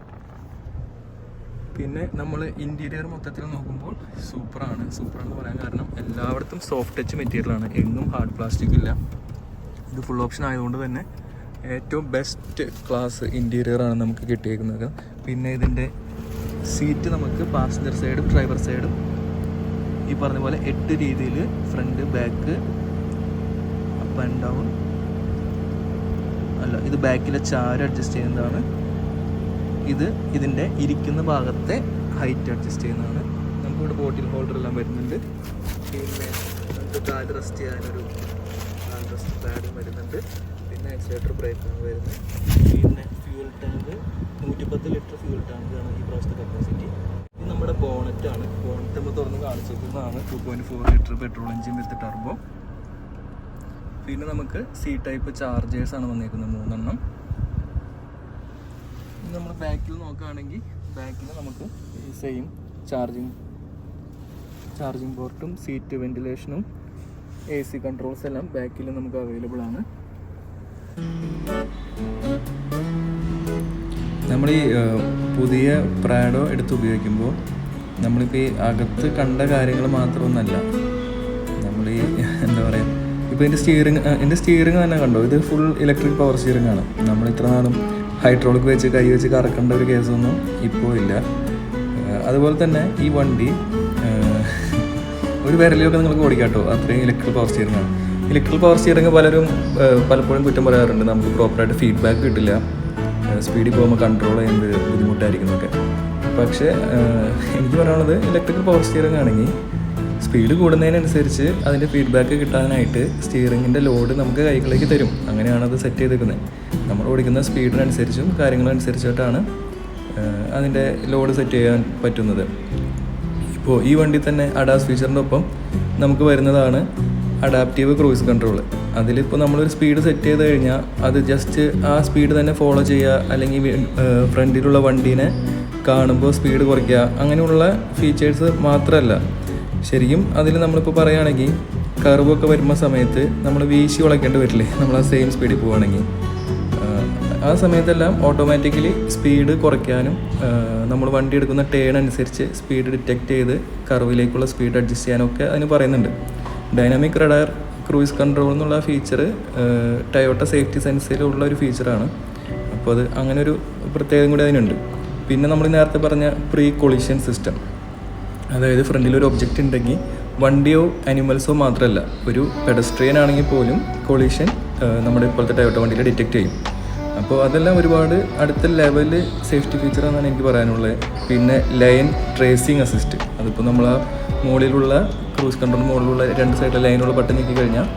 പിന്നെ നമ്മൾ ഇൻറ്റീരിയർ മൊത്തത്തിൽ നോക്കുമ്പോൾ സൂപ്പറാണെന്ന് പറയാൻ കാരണം എല്ലായിടത്തും സോഫ്റ്റ് ടച്ച് മെറ്റീരിയലാണ്, എങ്ങും ഹാർഡ് പ്ലാസ്റ്റിക് ഇല്ല. ഇത് ഫുൾ ഓപ്ഷൻ ആയതുകൊണ്ട് തന്നെ ഏറ്റവും ബെസ്റ്റ് ക്ലാസ് ഇൻറ്റീരിയറാണ് നമുക്ക് കിട്ടിയേക്കുന്നത്. പിന്നെ ഇതിൻ്റെ സീറ്റ് നമുക്ക് പാസഞ്ചർ സൈഡും ഡ്രൈവർ സൈഡും ഈ പറഞ്ഞ പോലെ 8 രീതിയിൽ front back up and down അല്ല, ഇത് ബാക്കിലെ ചാര് അഡ്ജസ്റ്റ് ചെയ്യുന്നതാണ്. ഇത് ഇതിൻ്റെ ഇരിക്കുന്ന ഭാഗത്തെ ഹൈറ്റ് അഡ്ജസ്റ്റ് ചെയ്യുന്നതാണ്. നമുക്കിവിടെ ബോട്ടിൽ ഹോൾഡർ എല്ലാം വരുന്നുണ്ട്. പിന്നെ നമുക്ക് കാല് റെസ്റ്റ് ചെയ്യാനൊരു കാല് റെസ്റ്റ് പാഡും വരുന്നുണ്ട്. പിന്നെ ആക്സിലേറ്റർ ബ്രേക്കാണ് വരുന്നത്. പിന്നെ ഫ്യൂൽ ടാങ്ക് 110 ലിറ്റർ ഫ്യൂൽ ടാങ്കാണ് ഈ പ്രാവശ്യത്തെ കപ്പാസിറ്റി. ഇത് നമ്മുടെ ബോണറ്റാണ്. ബോണറ്റ് നമ്മൾ തുറന്ന് കാണിച്ചിരിക്കുന്നതാണ്. 2.4 ലിറ്റർ പെട്രോൾ എഞ്ചിൻ വിത്ത് ടർബോ. പിന്നെ നമുക്ക് C ടൈപ്പ് ചാർജേഴ്സാണ് വന്നിരിക്കുന്നത് 3 എണ്ണം. നമ്മൾ ബാക്കിൽ നോക്കുകയാണെങ്കിൽ ബാക്കിൽ നമുക്ക് സെയിം ചാർജിങ് പോർട്ടും സീറ്റ് വെന്റിലേഷനും AC കൺട്രോൾസ് എല്ലാം ബാക്കിൽ നമുക്ക് അവൈലബിൾ ആണ്. നമ്മൾ ഈ പുതിയ പ്രാഡോ എടുത്ത് ഉപയോഗിക്കുമ്പോൾ നമ്മളിപ്പോൾ ഈ അകത്ത് കണ്ട കാര്യങ്ങൾ മാത്രമൊന്നല്ല, നമ്മൾ ഈ എന്താ പറയുക, ഇപ്പോൾ എൻ്റെ സ്റ്റിയറിങ് തന്നെ കണ്ടോ, ഇത് ഫുൾ ഇലക്ട്രിക് പവർ സ്റ്റിയറിംഗ് ആണ്. നമ്മൾ ഇത്ര നാളും ഹൈഡ്രോളിക് വെച്ച് കൈ വെച്ച് കറക്കേണ്ട ഒരു കേസൊന്നും ഇപ്പോൾ ഇല്ല. അതുപോലെ തന്നെ ഈ വണ്ടി ഒരു വിരലിലൊക്കെ നിങ്ങൾക്ക് ഓടിക്കാം കേട്ടോ, അത്രയും ഇലക്ട്രിക് പവർ സ്റ്റിയറിംഗ് ആണ്. ഇലക്ട്രിക് പവർ സ്റ്റിയറിംഗ് പലപ്പോഴും കുറ്റം പറയാറുണ്ട്, നമുക്ക് പ്രോപ്പറായിട്ട് ഫീഡ്ബാക്ക് കിട്ടില്ല, സ്പീഡിൽ പോകുമ്പോൾ കൺട്രോൾ ചെയ്യുന്നത് ബുദ്ധിമുട്ടായിരിക്കുന്നൊക്കെ. പക്ഷേ എനിക്ക് പറയാനുള്ളത് ഇലക്ട്രിക്കൽ പവർ സ്റ്റിയറിംഗ് ആണെങ്കിൽ സ്പീഡ് കൂടുന്നതിനനുസരിച്ച് അതിൻ്റെ ഫീഡ്ബാക്ക് കിട്ടാനായിട്ട് സ്റ്റിയറിങ്ങിൻ്റെ ലോഡ് നമുക്ക് കൈകളിലേക്ക് തരും. അങ്ങനെയാണ് അത് സെറ്റ് ചെയ്തിരിക്കുന്നത്. നമ്മൾ ഓടിക്കുന്ന സ്പീഡിനനുസരിച്ചും കാര്യങ്ങളനുസരിച്ചിട്ടാണ് അതിൻ്റെ ലോഡ് സെറ്റ് ചെയ്യാൻ പറ്റുന്നത്. ഇപ്പോൾ ഈ വണ്ടി തന്നെ അഡാസ് ഫീച്ചറിൻ്റെ ഒപ്പം നമുക്ക് വരുന്നതാണ് അഡാപ്റ്റീവ് ക്രൂയിസ് കൺട്രോൾ. അതിലിപ്പോൾ നമ്മളൊരു സ്പീഡ് സെറ്റ് ചെയ്ത് കഴിഞ്ഞാൽ അത് ജസ്റ്റ് ആ സ്പീഡ് തന്നെ ഫോളോ ചെയ്യുക, അല്ലെങ്കിൽ ഫ്രണ്ടിലുള്ള വണ്ടീനെ കാണുമ്പോൾ സ്പീഡ് കുറയ്ക്കുക, അങ്ങനെയുള്ള ഫീച്ചേഴ്സ് മാത്രമല്ല. ശരിക്കും അതിൽ നമ്മളിപ്പോൾ പറയുകയാണെങ്കിൽ കർവൊക്കെ വരുമ്പോൾ സമയത്ത് നമ്മൾ വീശി വളയ്ക്കേണ്ടി വരില്ലേ, നമ്മൾ ആ സെയിം സ്പീഡിൽ പോവുകയാണെങ്കിൽ. ആ സമയത്തെല്ലാം ഓട്ടോമാറ്റിക്കലി സ്പീഡ് കുറയ്ക്കാനും നമ്മൾ വണ്ടി എടുക്കുന്ന ടേൺ അനുസരിച്ച് സ്പീഡ് ഡിറ്റക്റ്റ് ചെയ്ത് കർവിലേക്കുള്ള സ്പീഡ് അഡ്ജസ്റ്റ് ചെയ്യാനൊക്കെ അതിന് പറയുന്നുണ്ട്. ഡൈനാമിക് റഡാർ ക്രൂയിസ് കൺട്രോൾ എന്നുള്ള ഫീച്ചർ ടയോട്ട സേഫ്റ്റി സെൻസിലുള്ള ഒരു ഫീച്ചറാണ്. അപ്പോൾ അത് അങ്ങനെ ഒരു പ്രത്യേകം കൂടി അതിനുണ്ട്. പിന്നെ നമ്മൾ നേരത്തെ പറഞ്ഞ പ്രീ കൊളിഷൻ സിസ്റ്റം, അതായത് ഫ്രണ്ടിലൊരു ഒബ്ജക്റ്റ് ഉണ്ടെങ്കിൽ വണ്ടിയോ അനിമൽസോ മാത്രമല്ല, ഒരു പെഡസ്ട്രിയൻ ആണെങ്കിൽ പോലും കൊളിഷൻ നമ്മുടെ ഇപ്പോഴത്തെ ടയോട്ട വണ്ടിയിൽ ഡിറ്റക്റ്റ് ചെയ്യും. അപ്പോൾ അതെല്ലാം ഒരുപാട് അടുത്ത ലെവല് സേഫ്റ്റി ഫീച്ചറാണെന്നാണ് എനിക്ക് പറയാനുള്ളത്. പിന്നെ ലൈൻ ട്രേസിങ് അസിസ്റ്റ്, അതിപ്പോൾ നമ്മൾ ആ മുകളിലുള്ള ക്രൂസ് കൺട്രോൾ മുകളിലുള്ള 2 സൈഡിലെ ലൈനുള്ള ബട്ടൺ നീക്കി കഴിഞ്ഞാൽ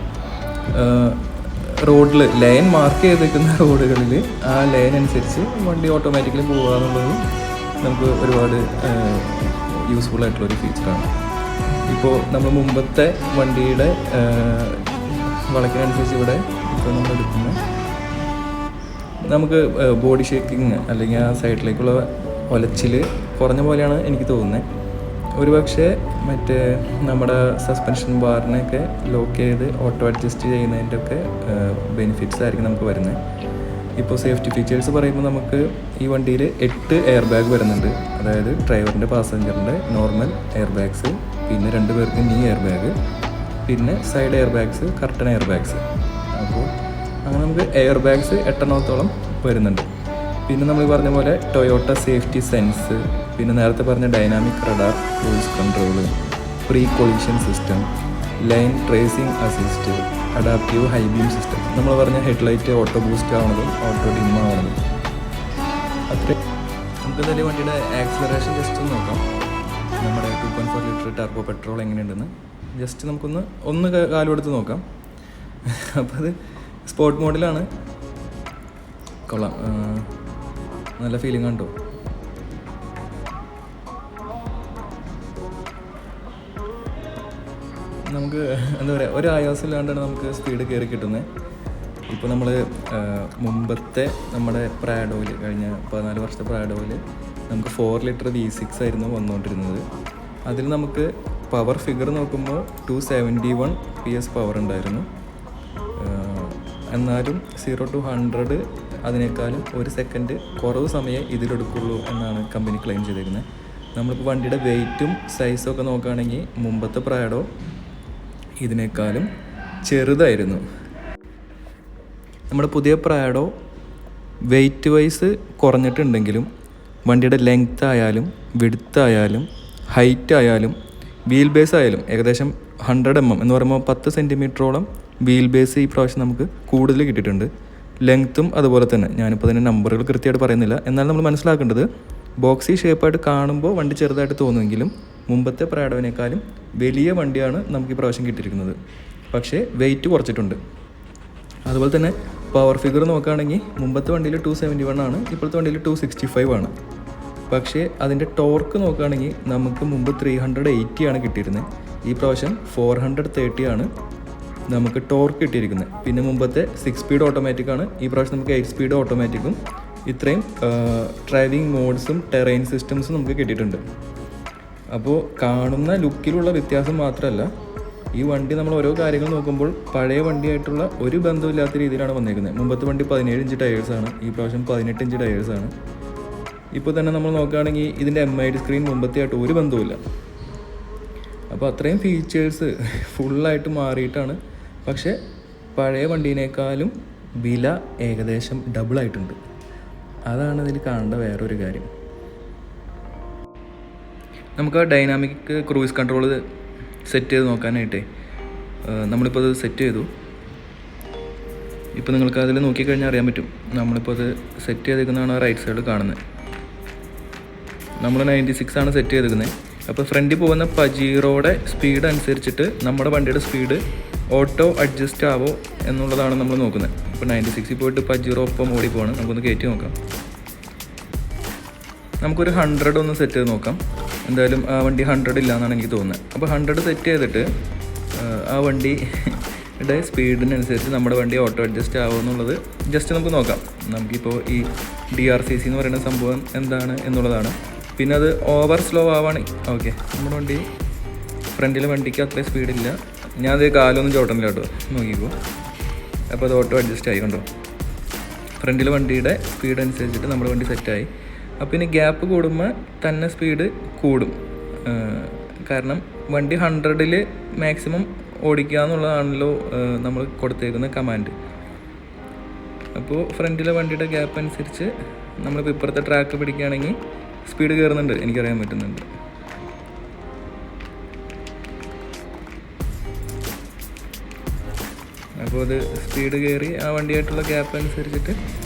റോഡിൽ ലൈൻ മാർക്ക് ചെയ്തിരിക്കുന്ന റോഡുകളിൽ ആ ലൈൻ അനുസരിച്ച് വണ്ടി ഓട്ടോമാറ്റിക്കലി പോകുക എന്നുള്ളത് നമുക്ക് ഒരുപാട് യൂസ്ഫുൾ ആയിട്ടുള്ളൊരു ഫീച്ചറാണ്. ഇപ്പോൾ നമ്മൾ മുമ്പത്തെ വണ്ടിയുടെ വളയ്ക്കിനനുസരിച്ച് ഇവിടെ ഇപ്പോൾ നമ്മൾ എടുക്കുന്ന നമുക്ക് ബോഡി ഷേക്കിങ് അല്ലെങ്കിൽ ആ സൈഡിലേക്കുള്ള ഒലച്ചിൽ കുറഞ്ഞ പോലെയാണ് എനിക്ക് തോന്നുന്നത്. ഒരുപക്ഷെ മറ്റേ നമ്മുടെ സസ്പെൻഷൻ ബാറിനെയൊക്കെ ലോക്ക് ചെയ്ത് ഓട്ടോ അഡ്ജസ്റ്റ് ചെയ്യുന്നതിൻ്റെ ഒക്കെ ബെനിഫിറ്റ്സ് ആയിരിക്കും നമുക്ക് വരുന്നത്. ഇപ്പോൾ സേഫ്റ്റി ഫീച്ചേഴ്സ് പറയുമ്പോൾ നമുക്ക് ഈ വണ്ടിയിൽ 8 എയർ ബാഗ് വരുന്നുണ്ട്. അതായത് ഡ്രൈവറിൻ്റെ പാസഞ്ചറിൻ്റെ നോർമൽ എയർ ബാഗ്സ്, പിന്നെ 2 പേർക്ക് നീ എയർ ബാഗ്, പിന്നെ side air bags, curtain air bags. അപ്പോൾ അങ്ങനെ നമുക്ക് എയർ ബാഗ്സ് 8 വരുന്നുണ്ട്. പിന്നെ നമ്മൾ പറഞ്ഞ പോലെ ടൊയോട്ട സേഫ്റ്റി സെൻസ്, പിന്നെ നേരത്തെ പറഞ്ഞ dynamic radar cruise control, pre collision system, line tracing assist, adaptive high beam system, നമ്മൾ പറഞ്ഞ ഹെഡ്ലൈറ്റ് ഓട്ടോ ബൂസ്റ്റ് ആവുന്നതും ഓട്ടോ ഡിം ആവുന്നതും. അത്രയും നമുക്ക് എന്തായാലും വണ്ടിയുടെ ആക്സിലറേഷൻ ജസ്റ്റ് ഒന്ന് നോക്കാം. നമ്മുടെ 2.4 ലിറ്റർ ടർബോ പെട്രോൾ എങ്ങനെയുണ്ടെന്ന് ജസ്റ്റ് നമുക്കൊന്ന് കാലുകൊടുത്ത് നോക്കാം. അപ്പോൾ അത് സ്പോർട്ട് മോഡിലാണ്. കൊള്ളാം, നല്ല ഫീലിംഗ് കണ്ടോ. നമുക്ക് എന്താ പറയുക, ഒരു ആയാസമില്ലാണ്ടാണ് നമുക്ക് സ്പീഡ് കയറി കിട്ടുന്നത്. ഇപ്പോൾ നമ്മൾ മുമ്പത്തെ നമ്മുടെ പ്രാഡോയിൽ കഴിഞ്ഞ 14 വർഷത്തെ പ്രാഡോയിൽ നമുക്ക് 4 ലിറ്റർ V6 ആയിരുന്നു വന്നുകൊണ്ടിരുന്നത്. അതിൽ നമുക്ക് പവർ ഫിഗർ നോക്കുമ്പോൾ 271 PS പവർ ഉണ്ടായിരുന്നു. എന്നാലും 0 to 100 അതിനേക്കാളും 1 സെക്കൻഡ് കുറവ് സമയം ഇതിലെടുക്കുള്ളൂ എന്നാണ് കമ്പനി ക്ലെയിം ചെയ്തിരിക്കുന്നത്. നമ്മളിപ്പോൾ വണ്ടിയുടെ വെയ്റ്റും സൈസും ഒക്കെ നോക്കുകയാണെങ്കിൽ മുമ്പത്തെ പ്രാഡോ ഇതിനേക്കാളും ചെറുതായിരുന്നു. നമ്മുടെ പുതിയ പ്രാഡോ വെയ്റ്റ് വൈസ് കുറഞ്ഞിട്ടുണ്ടെങ്കിലും വണ്ടിയുടെ ലെങ്ത് ആയാലും വിഡ്ത്ത് ആയാലും ഹൈറ്റ് ആയാലും വീൽ ബേസ് ആയാലും ഏകദേശം 100 mm എന്ന് പറയുമ്പോൾ 10 സെൻറ്റിമീറ്ററോളം വീൽ ബേസ് ഈ പ്രാവശ്യം നമുക്ക് കൂടുതൽ കിട്ടിയിട്ടുണ്ട്. ലെങ്ത്തും അതുപോലെ തന്നെ. ഞാനിപ്പോൾ അതിൻ്റെ നമ്പറുകൾ കൃത്യമായിട്ട് പറയുന്നില്ല. എന്നാൽ നമ്മൾ മനസ്സിലാക്കേണ്ടത് ബോക്സി ഷേപ്പായിട്ട് കാണുമ്പോൾ വണ്ടി ചെറുതായിട്ട് തോന്നുമെങ്കിലും മുമ്പത്തെ പ്രാഡോവിനേക്കാളും വലിയ വണ്ടിയാണ് നമുക്ക് ഈ പ്രാവശ്യം കിട്ടിയിരിക്കുന്നത്. പക്ഷേ വെയിറ്റ് കുറച്ചിട്ടുണ്ട്. അതുപോലെ തന്നെ പവർ ഫിഗർ നോക്കുകയാണെങ്കിൽ മുമ്പത്തെ വണ്ടിയിൽ 271 ആണ്, ഇപ്പോഴത്തെ വണ്ടിയിൽ 265 ആണ്. പക്ഷേ അതിൻ്റെ ടോർക്ക് നോക്കുകയാണെങ്കിൽ നമുക്ക് മുമ്പ് 380 ആണ് കിട്ടിയിരുന്നത്. ഈ പ്രാവശ്യം 430 ആണ് നമുക്ക് ടോർക്ക് കിട്ടിയിരിക്കുന്നത്. പിന്നെ മുമ്പത്തെ 6 സ്പീഡ് ഓട്ടോമാറ്റിക് ആണ്, ഈ പ്രാവശ്യം നമുക്ക് 8 സ്പീഡ് ഓട്ടോമാറ്റിക്കും ഇത്രയും ഡ്രൈവിംഗ് മോഡ്സും ടെറൈൻ സിസ്റ്റംസും നമുക്ക് കിട്ടിയിട്ടുണ്ട്. അപ്പോൾ കാണുന്ന ലുക്കിലുള്ള വ്യത്യാസം മാത്രമല്ല, ഈ വണ്ടി നമ്മൾ ഓരോ കാര്യങ്ങൾ നോക്കുമ്പോൾ പഴയ വണ്ടിയായിട്ടുള്ള ഒരു ബന്ധമില്ലാത്ത രീതിയിലാണ് വന്നേക്കുന്നത്. മുമ്പത്തെ വണ്ടി 17 ഇഞ്ച് ടയേഴ്സാണ്, ഈ പ്രാവശ്യം 18 ഇഞ്ച് ടയേഴ്സാണ്. ഇപ്പോൾ തന്നെ നമ്മൾ നോക്കുകയാണെങ്കിൽ ഇതിൻ്റെ MID സ്ക്രീൻ മുമ്പത്തെ ആയിട്ട് ഒരു ബന്ധവുമില്ല. അപ്പോൾ അത്രയും ഫീച്ചേഴ്സ് ഫുള്ളായിട്ട് മാറിയിട്ടാണ്. പക്ഷേ പഴയ വണ്ടീനേക്കാളും വില ഏകദേശം ഡബിളായിട്ടുണ്ട്. അതാണ് ഇതിൽ കാണേണ്ട വേറൊരു കാര്യം. നമുക്ക് ആ ഡൈനാമിക് ക്രൂയിസ് കൺട്രോൾ സെറ്റ് ചെയ്ത് നോക്കാനായിട്ടേ നമ്മളിപ്പോൾ അത് സെറ്റ് ചെയ്തു. ഇപ്പോൾ നിങ്ങൾക്ക് അതിൽ നോക്കിക്കഴിഞ്ഞാൽ അറിയാൻ പറ്റും. നമ്മളിപ്പോൾ അത് സെറ്റ് ചെയ്തേക്കുന്നതാണ് ആ റൈറ്റ് സൈഡിൽ കാണുന്നത്. നമ്മൾ 96 ആണ് സെറ്റ് ചെയ്തേക്കുന്നത്. അപ്പോൾ ഫ്രണ്ടിൽ പോകുന്ന പജീറോയുടെ സ്പീഡ് അനുസരിച്ചിട്ട് നമ്മുടെ വണ്ടിയുടെ സ്പീഡ് ഓട്ടോ അഡ്ജസ്റ്റ് ആവോ എന്നുള്ളതാണ് നമ്മൾ നോക്കുന്നത്. ഇപ്പോൾ 96 പോയിട്ട് പജീറോ ഒപ്പം ഓടി പോവാണ്. നമുക്കൊന്ന് കയറ്റി നോക്കാം. നമുക്കൊരു 100 ഒന്ന് സെറ്റ് ചെയ്ത് നോക്കാം. എന്തായാലും ആ വണ്ടി 100 ഇല്ല എന്നാണ് എനിക്ക് തോന്നുന്നത്. അപ്പോൾ 100 സെറ്റ് ചെയ്തിട്ട് ആ വണ്ടിയുടെ സ്പീഡിനനുസരിച്ച് നമ്മുടെ വണ്ടി ഓട്ടോ അഡ്ജസ്റ്റ് ആവുമോ എന്നുള്ളത് ജസ്റ്റ് നമുക്ക് നോക്കാം. നമുക്കിപ്പോൾ ഈ DRCC എന്ന് പറയുന്ന സംഭവം എന്താണ് എന്നുള്ളതാണ്. പിന്നെ അത് ഓവർ സ്ലോ ആവാണ്. ഓക്കെ, നമ്മുടെ വണ്ടി ഫ്രണ്ടിലെ വണ്ടിക്ക് അത്ര സ്പീഡില്ല. ഞാൻ അത് കാലൊന്നും ചോട്ടണില്ല കേട്ടോ, നോക്കിക്കോ. അപ്പോൾ അത് ഓട്ടോ അഡ്ജസ്റ്റ് ആയി കണ്ടോ. ഫ്രണ്ടിലെ വണ്ടിയുടെ സ്പീഡ് അനുസരിച്ചിട്ട് നമ്മുടെ വണ്ടി സെറ്റായി. അപ്പോൾ ഇനി ഗ്യാപ്പ് കൂടുമ്പോൾ തന്നെ സ്പീഡ് കൂടും. കാരണം വണ്ടി 100-ൽ മാക്സിമം ഓടിക്കുക എന്നുള്ളതാണല്ലോ നമ്മൾ കൊടുത്തേക്കുന്ന കമാൻഡ്. അപ്പോൾ ഫ്രണ്ടിലെ വണ്ടിയുടെ ഗ്യാപ്പ് അനുസരിച്ച് നമ്മളിപ്പോൾ ഇപ്പുറത്തെ ട്രാക്ക് പിടിക്കുകയാണെങ്കിൽ സ്പീഡ് കയറുന്നുണ്ട്, എനിക്കറിയാൻ പറ്റുന്നുണ്ട്. അപ്പോൾ അത് സ്പീഡ് കയറി ആ വണ്ടിയായിട്ടുള്ള ഗ്യാപ്പ് അനുസരിച്ചിട്ട്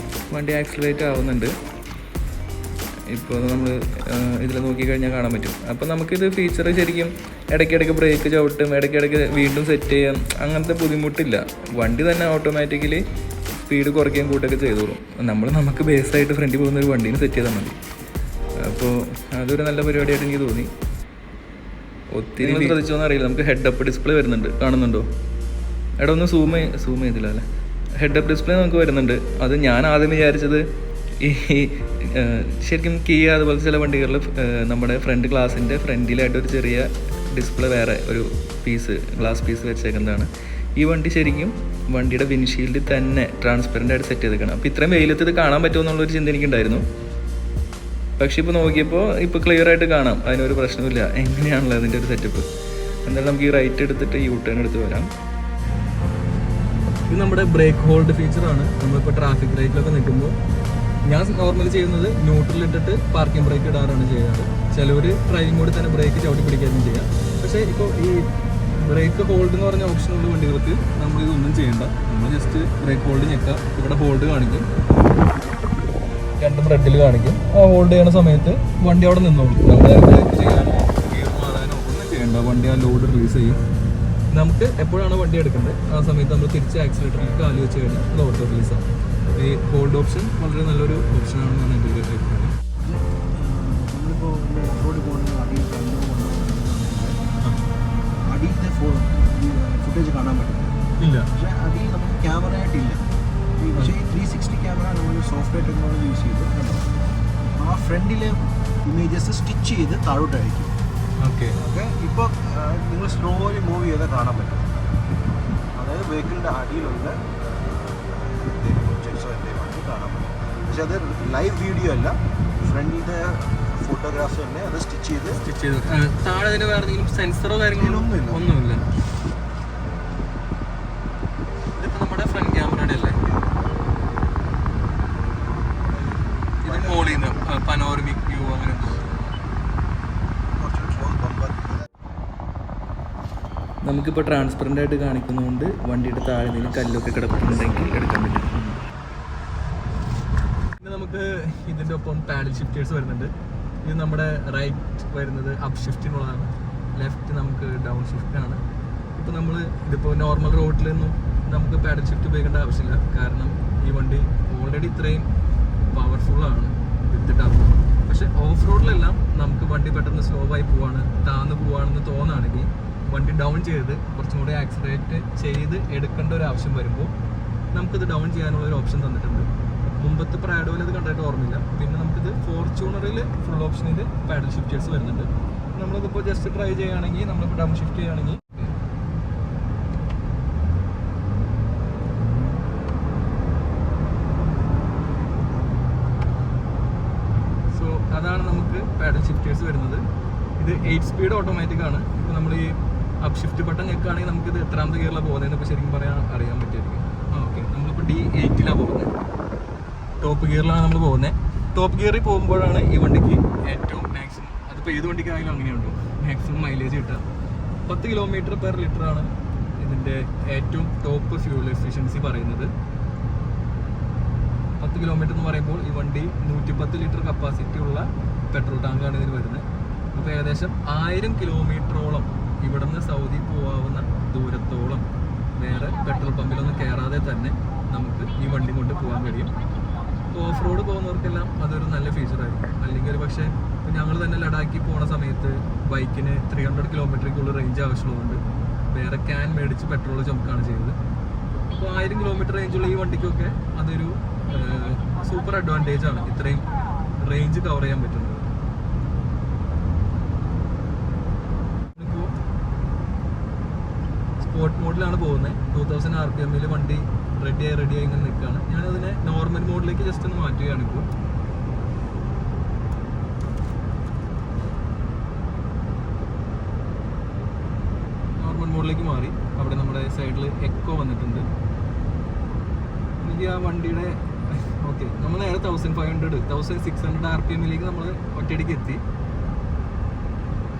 വണ്ടി ആക്സിലറേറ്റ് ആവുന്നുണ്ട്. ഇപ്പോൾ നമ്മൾ ഇതിൽ നോക്കിക്കഴിഞ്ഞാൽ കാണാൻ പറ്റും. അപ്പോൾ നമുക്കിത് ഫീച്ചർ ശരിക്കും ഇടയ്ക്കിടയ്ക്ക് ബ്രേക്ക് ചവിട്ടും, ഇടയ്ക്കിടയ്ക്ക് വീണ്ടും സെറ്റ് ചെയ്യാം, അങ്ങനത്തെ ബുദ്ധിമുട്ടില്ല. വണ്ടി തന്നെ ഓട്ടോമാറ്റിക്കലി സ്പീഡ് കുറയ്ക്കുകയും കൂട്ടൊക്കെ ചെയ്തോളും. നമുക്ക് ബേസായിട്ട് ഫ്രണ്ടിൽ പോകുന്ന ഒരു വണ്ടീനെ സെറ്റ് ചെയ്താൽ മതി. അപ്പോൾ അതൊരു നല്ല പരിപാടിയായിട്ട് എനിക്ക് തോന്നി. ഒത്തിരി ശ്രദ്ധിച്ചോന്ന് അറിയില്ല, നമുക്ക് ഹെഡ് അപ്പ് ഡിസ്പ്ലേ വരുന്നുണ്ട്, കാണുന്നുണ്ടോ? എടാ ഒന്ന് സൂം ചെയ്തില്ല അല്ലേ? ഹെഡ് അപ്പ് ഡിസ്പ്ലേ നമുക്ക് വരുന്നുണ്ട്. അത് ഞാൻ ആദ്യം വിചാരിച്ചത് ഈ ശരിക്കും കിയ അതുപോലത്തെ ചില വണ്ടികളിൽ നമ്മുടെ ഫ്രണ്ട് ഗ്ലാസിൻ്റെ ഫ്രണ്ടിലായിട്ട് ഒരു ചെറിയ ഡിസ്പ്ലേ വേറെ ഒരു ഗ്ലാസ് പീസ് വെച്ചേക്കുന്നതാണ്. ഈ വണ്ടി ശരിക്കും വണ്ടിയുടെ വിൻഷീൽഡിൽ തന്നെ ട്രാൻസ്പെറൻ്റ് ആയിട്ട് സെറ്റ് ചെയ്തേക്കണം. അപ്പോൾ ഇത്രയും വെയിലത്ത് ഇത് കാണാൻ പറ്റുമോ എന്നുള്ളൊരു ചിന്ത എനിക്കുണ്ടായിരുന്നു. പക്ഷെ ഇപ്പോൾ നോക്കിയപ്പോൾ ഇപ്പോൾ ക്ലിയർ ആയിട്ട് കാണാം, അതിനൊരു പ്രശ്നമില്ല. എങ്ങനെയാണല്ലോ അതിൻ്റെ ഒരു സെറ്റപ്പ്. എന്തായാലും നമുക്ക് ഈ റൈറ്റ് എടുത്തിട്ട് U-turn എടുത്ത് വരാം. ഇത് നമ്മുടെ ബ്രേക്ക് ഹോൾഡ് ഫീച്ചറാണ്. നമ്മളിപ്പോൾ ട്രാഫിക് ലൈറ്റിലൊക്കെ നിൽക്കുമ്പോൾ ഞാൻ നോർമലി ചെയ്യുന്നത് ന്യൂട്രലിട്ടിട്ട് പാർക്കിംഗ് ബ്രേക്ക് ഇടാറാണ് ചെയ്യാറ്. ചിലവർ ഡ്രൈവിംഗ് മോഡിൽ തന്നെ ബ്രേക്ക് ചവിട്ടി പിടിക്കാനും ചെയ്യാം. പക്ഷേ ഇപ്പോൾ ഈ ബ്രേക്ക് ഹോൾഡ് എന്ന് പറഞ്ഞ ഓപ്ഷനുള്ള വണ്ടികൾക്ക് നമ്മളിതൊന്നും ചെയ്യേണ്ട. നമ്മൾ ജസ്റ്റ് ബ്രേക്ക് ഹോൾഡ് ഞെക്കുക, ഇവിടെ ഹോൾഡ് കാണിക്കും, രണ്ടും റെഡിൽ കാണിക്കും. ആ ഹോൾഡ് ചെയ്യുന്ന സമയത്ത് വണ്ടി അവിടെ നിന്നോളും. നമ്മൾ ബ്രേക്ക് ചെയ്യാനോ ഗിയർ മാറാനോ ഒന്നും ചെയ്യേണ്ട. വണ്ടി ആ ലോഡ് റിലീസ് ചെയ്യും. നമുക്ക് എപ്പോഴാണ് വണ്ടി എടുക്കേണ്ടത് ആ സമയത്ത് നമ്മൾ തിരിച്ച് ആക്സിലേറ്ററിൽ കാല് വെച്ച് കഴിഞ്ഞാൽ അത് ഓട്ടോ റിലീസാണ്. ഈ ഹോൾഡ് ഓപ്ഷൻ വളരെ നല്ലൊരു ഓപ്ഷനാണെന്നാണ് എൻ്റെ ഒരു അഭിപ്രായം. നമ്മളിപ്പോൾ റോഡ് പോകുന്ന അടിയിലത്തെ ഫുട്ടേജ് കാണാൻ പറ്റും ഇല്ല, പക്ഷേ അടിയിൽ നമുക്ക് ക്യാമറ ആയിട്ടില്ല. പക്ഷേ ഈ 360 ക്യാമറ നമ്മൾ സോഫ്റ്റ്വെയർ ടെക്നോളജി യൂസ് ചെയ്ത് കണ്ടോ, ആ ഫ്രണ്ടിലെ ഇമേജസ് സ്റ്റിച്ച് ചെയ്ത് താഴോട്ടയക്കും. ഓക്കെ ഓക്കെ, ഇപ്പോൾ നിങ്ങൾ സ്ലോലി മൂവ് ചെയ്താൽ കാണാൻ പറ്റും. അതായത് വെഹിക്കിളിൻ്റെ അടിയിലുള്ള കാണാൻ പറ്റും. പക്ഷെ അത് ലൈവ് വീഡിയോ അല്ല, ഫ്രണ്ടിലത്തെ ഫോട്ടോഗ്രാഫ്സ് തന്നെ അത് സ്റ്റിച്ച് ചെയ്ത് താഴെ അതിന് വേറെ എന്തെങ്കിലും സെൻസറോ കാര്യങ്ങളോ ഒന്നുമില്ല. ഇതിപ്പോൾ നമ്മുടെ ഫ്രണ്ട് ക്യാമറയുടെ അല്ലേ, ഇത് മോളിൽ നിന്ന് പനോരമിക് വ്യൂ അങ്ങനെ നമുക്കിപ്പോൾ ട്രാൻസ്പെറൻ്റ് ആയിട്ട് കാണിക്കുന്നതുകൊണ്ട് വണ്ടിയുടെ താഴെ നിന്ന് കല്ലൊക്കെ കിടക്കുന്നുണ്ടെങ്കിൽ എടുക്കാൻ പറ്റും. പിന്നെ നമുക്ക് ഇതിൻ്റെ ഒപ്പം പാഡൽ ഷിഫ്റ്റേഴ്സ് വരുന്നുണ്ട്. ഇത് നമ്മുടെ റൈറ്റ് വരുന്നത് അപ്പ് ഷിഫ്റ്റിനുള്ളതാണ്, ലെഫ്റ്റ് നമുക്ക് ഡൗൺ ഷിഫ്റ്റാണ്. ഇപ്പോൾ ഇതിപ്പോൾ നോർമൽ റോഡിലൊന്നും നമുക്ക് പാഡൽ ഷിഫ്റ്റ് ഉപയോഗിക്കേണ്ട ആവശ്യമില്ല. കാരണം ഈ വണ്ടി ഓൾറെഡി ഇത്രയും പവർഫുള്ളാണ് വിത്ത് ടർബോ. പക്ഷേ ഓഫ് റോഡിലെല്ലാം നമുക്ക് വണ്ടി പെട്ടെന്ന് സ്ലോ ആയി പോവാണ്, താന്ന് പോവാണെന്ന് തോന്നുകയാണെങ്കിൽ വണ്ടി ഡൗൺ ചെയ്ത് കുറച്ചും കൂടി ആക്സിലറേറ്റ് ചെയ്ത് എടുക്കേണ്ട ഒരു ആവശ്യം വരുമ്പോൾ നമുക്കിത് ഡൗൺ ചെയ്യാനുള്ള ഒരു ഓപ്ഷൻ തന്നിട്ടുണ്ട്. മുമ്പത്തെ പ്രാഡോയിൽ അത് കണ്ടായിട്ട് ഓർമ്മയില്ല. പിന്നെ നമുക്കിത് ഫോർച്യൂണറിൽ ഫുൾ ഓപ്ഷനിൽ പാഡൽ ഷിഫ്റ്റേഴ്സ് വരുന്നുണ്ട്. നമ്മളിതിപ്പോൾ ജസ്റ്റ് ട്രൈ ചെയ്യുകയാണെങ്കിൽ, നമ്മളിപ്പോൾ ഡൗൺ ഷിഫ്റ്റ് ചെയ്യുകയാണെങ്കിൽ അതാണ് നമുക്ക് പാഡൽ ഷിഫ്റ്റേഴ്സ് വരുന്നത്. ഇത് 8 സ്പീഡ് ഓട്ടോമാറ്റിക് ആണ്. ഇപ്പോൾ നമ്മൾ ഈ അപ്പ് ഷിഫ്റ്റ് ബട്ടൺ ഞെക്കുകയാണെങ്കിൽ നമുക്കിത് എത്രാമത്തെ ഗിയറിലാണ് പോകുന്നതെന്ന് ഇപ്പോൾ ശരിക്കും അറിയാൻ പറ്റുമായിരിക്കും. ഓക്കെ, നമ്മളിപ്പോൾ D8ലാണ് പോകുന്നത്. ടോപ്പ് ഗിയറിലാണ് നമ്മൾ പോകുന്നത്. ടോപ്പ് ഗിയറിൽ പോകുമ്പോഴാണ് ഈ വണ്ടിക്ക് ഏറ്റവും മാക്സിമം, അതിപ്പോൾ ഏത് വണ്ടിക്കായാലും അങ്ങനെയുണ്ടോ, മാക്സിമം മൈലേജ് കിട്ടുക. 10 km/ലിറ്റർ ആണ് ഇതിൻ്റെ ഏറ്റവും ടോപ്പ് ഫ്യൂൽ എഫിഷ്യൻസി പറയുന്നത്. 10 കിലോമീറ്റർ എന്ന് പറയുമ്പോൾ ഈ വണ്ടി 110 ലിറ്റർ കപ്പാസിറ്റി ഉള്ള പെട്രോൾ ടാങ്കാണ് ഇതിന് വരുന്നത്. അപ്പോൾ ഏകദേശം 1000 കിലോമീറ്ററോളം ഇവിടുന്ന് സൗദി പോകാവുന്ന ദൂരത്തോളം വേറെ പെട്രോൾ പമ്പിലൊന്നും കയറാതെ തന്നെ നമുക്ക് ഈ വണ്ടി കൊണ്ട് പോകാൻ കഴിയും. ഓഫ് റോഡ് പോകുന്നവർക്കെല്ലാം അതൊരു നല്ല ഫീച്ചറായിരിക്കും. അല്ലെങ്കിൽ ഒരു പക്ഷേ ഇപ്പോൾ ഞങ്ങൾ തന്നെ ലഡാക്കിൽ പോകുന്ന സമയത്ത് ബൈക്കിന് 300 കിലോമീറ്ററിക്കുള്ള റേഞ്ച് ആവശ്യമുള്ളതുകൊണ്ട് വേറെ ക്യാൻ മേടിച്ച് പെട്രോൾ ചുമക്കുകയാണ് ചെയ്തത്. അപ്പോൾ 1000 കിലോമീറ്റർ റേഞ്ചുള്ള ഈ വണ്ടിക്കൊക്കെ അതൊരു സൂപ്പർ അഡ്വാൻറ്റേജ് ആണ്, ഇത്രയും റേഞ്ച് കവർ ചെയ്യാൻ പറ്റുന്നത്. ഇപ്പോൾ സ്പോർട്ട് മോഡിലാണ് പോകുന്നത്. 2000 RPM വണ്ടി റെഡിയായി ഇങ്ങനെ നിൽക്കുകയാണ്. ഞാനതിനെ നോർമൽ മോഡിലേക്ക് ജസ്റ്റ് ഒന്ന് മാറ്റുകയാണ്. ഇപ്പോൾ നോർമൽ മോഡിലേക്ക് മാറി. അവിടെ നമ്മുടെ സൈഡിൽ എക്കോ വന്നിട്ടുണ്ട്. എനിക്ക് ആ വണ്ടിയുടെ ഓക്കെ, നമ്മൾ നേരെ 1500-1600 RPM നമ്മൾ ഒറ്റയടിക്ക് എത്തി.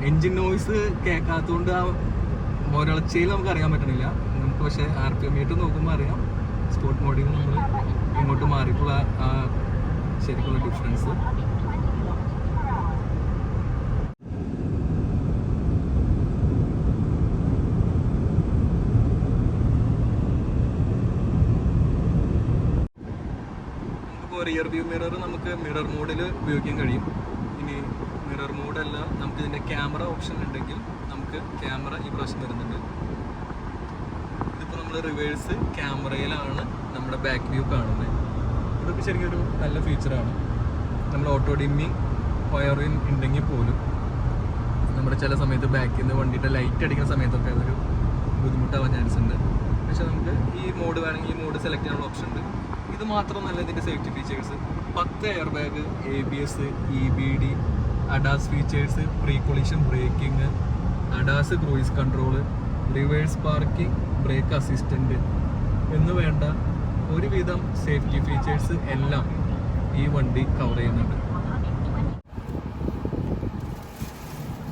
എൻജിൻ നോയ്സ് കേൾക്കാത്തതുകൊണ്ട് ആ ഒരളച്ചയിൽ നമുക്ക് അറിയാൻ പറ്റണില്ല നമുക്ക്. പക്ഷേ RPM മീറ്റർ നോക്കുമ്പോൾ അറിയാം സ്പോർട്ട് മോഡിൽ നമ്മൾ ഇങ്ങോട്ട് മാറിയിട്ടുള്ള ആ ശരിക്കുള്ള ഡിഫറൻസ്. റിയർ വ്യൂ മിറർ നമുക്ക് മിറർ മോഡിൽ ഉപയോഗിക്കാൻ കഴിയും. ഇനി മിറർ മോഡല്ല, നമുക്ക് ഇതിൻ്റെ ക്യാമറ ഓപ്ഷൻ ഉണ്ടെങ്കിൽ നമുക്ക് ക്യാമറ ഈ പ്രാവശ്യം വരുന്നുണ്ട്. ഇതിപ്പോൾ നമ്മൾ റിവേഴ്സ് ക്യാമറയിലാണ് നമ്മുടെ ബാക്ക് വ്യൂ കാണുന്നത്. ഇതൊക്കെ ശരിക്കും ഒരു നല്ല ഫീച്ചറാണ്. നമ്മൾ ഓട്ടോ ഡിമ്മിങ് വയറിൻ ഉണ്ടെങ്കിൽ പോലും നമ്മുടെ ചില സമയത്ത് ബാക്കിൽ നിന്ന് വണ്ടിയുടെ ലൈറ്റ് അടിക്കുന്ന സമയത്തൊക്കെ അതൊരു ബുദ്ധിമുട്ടാവാൻ ചാൻസ് ഉണ്ട്. പക്ഷേ നമുക്ക് ഈ മോഡ് വേണമെങ്കിൽ ഈ മോഡ് സെലക്ട് ചെയ്യാനുള്ള ഓപ്ഷൻ ഉണ്ട്. ഇത് മാത്രമല്ല ഇതിൻ്റെ safety features: 10 airbag, ABS, EBD, ADAS features, pre collision braking, ADAS cruise control, reverse parking, brake assistant എന്ന് വേണ്ട ഒരുവിധം സേഫ്റ്റി ഫീച്ചേഴ്സ് എല്ലാം ഈ വണ്ടി കവർ ചെയ്യുന്നുണ്ട്.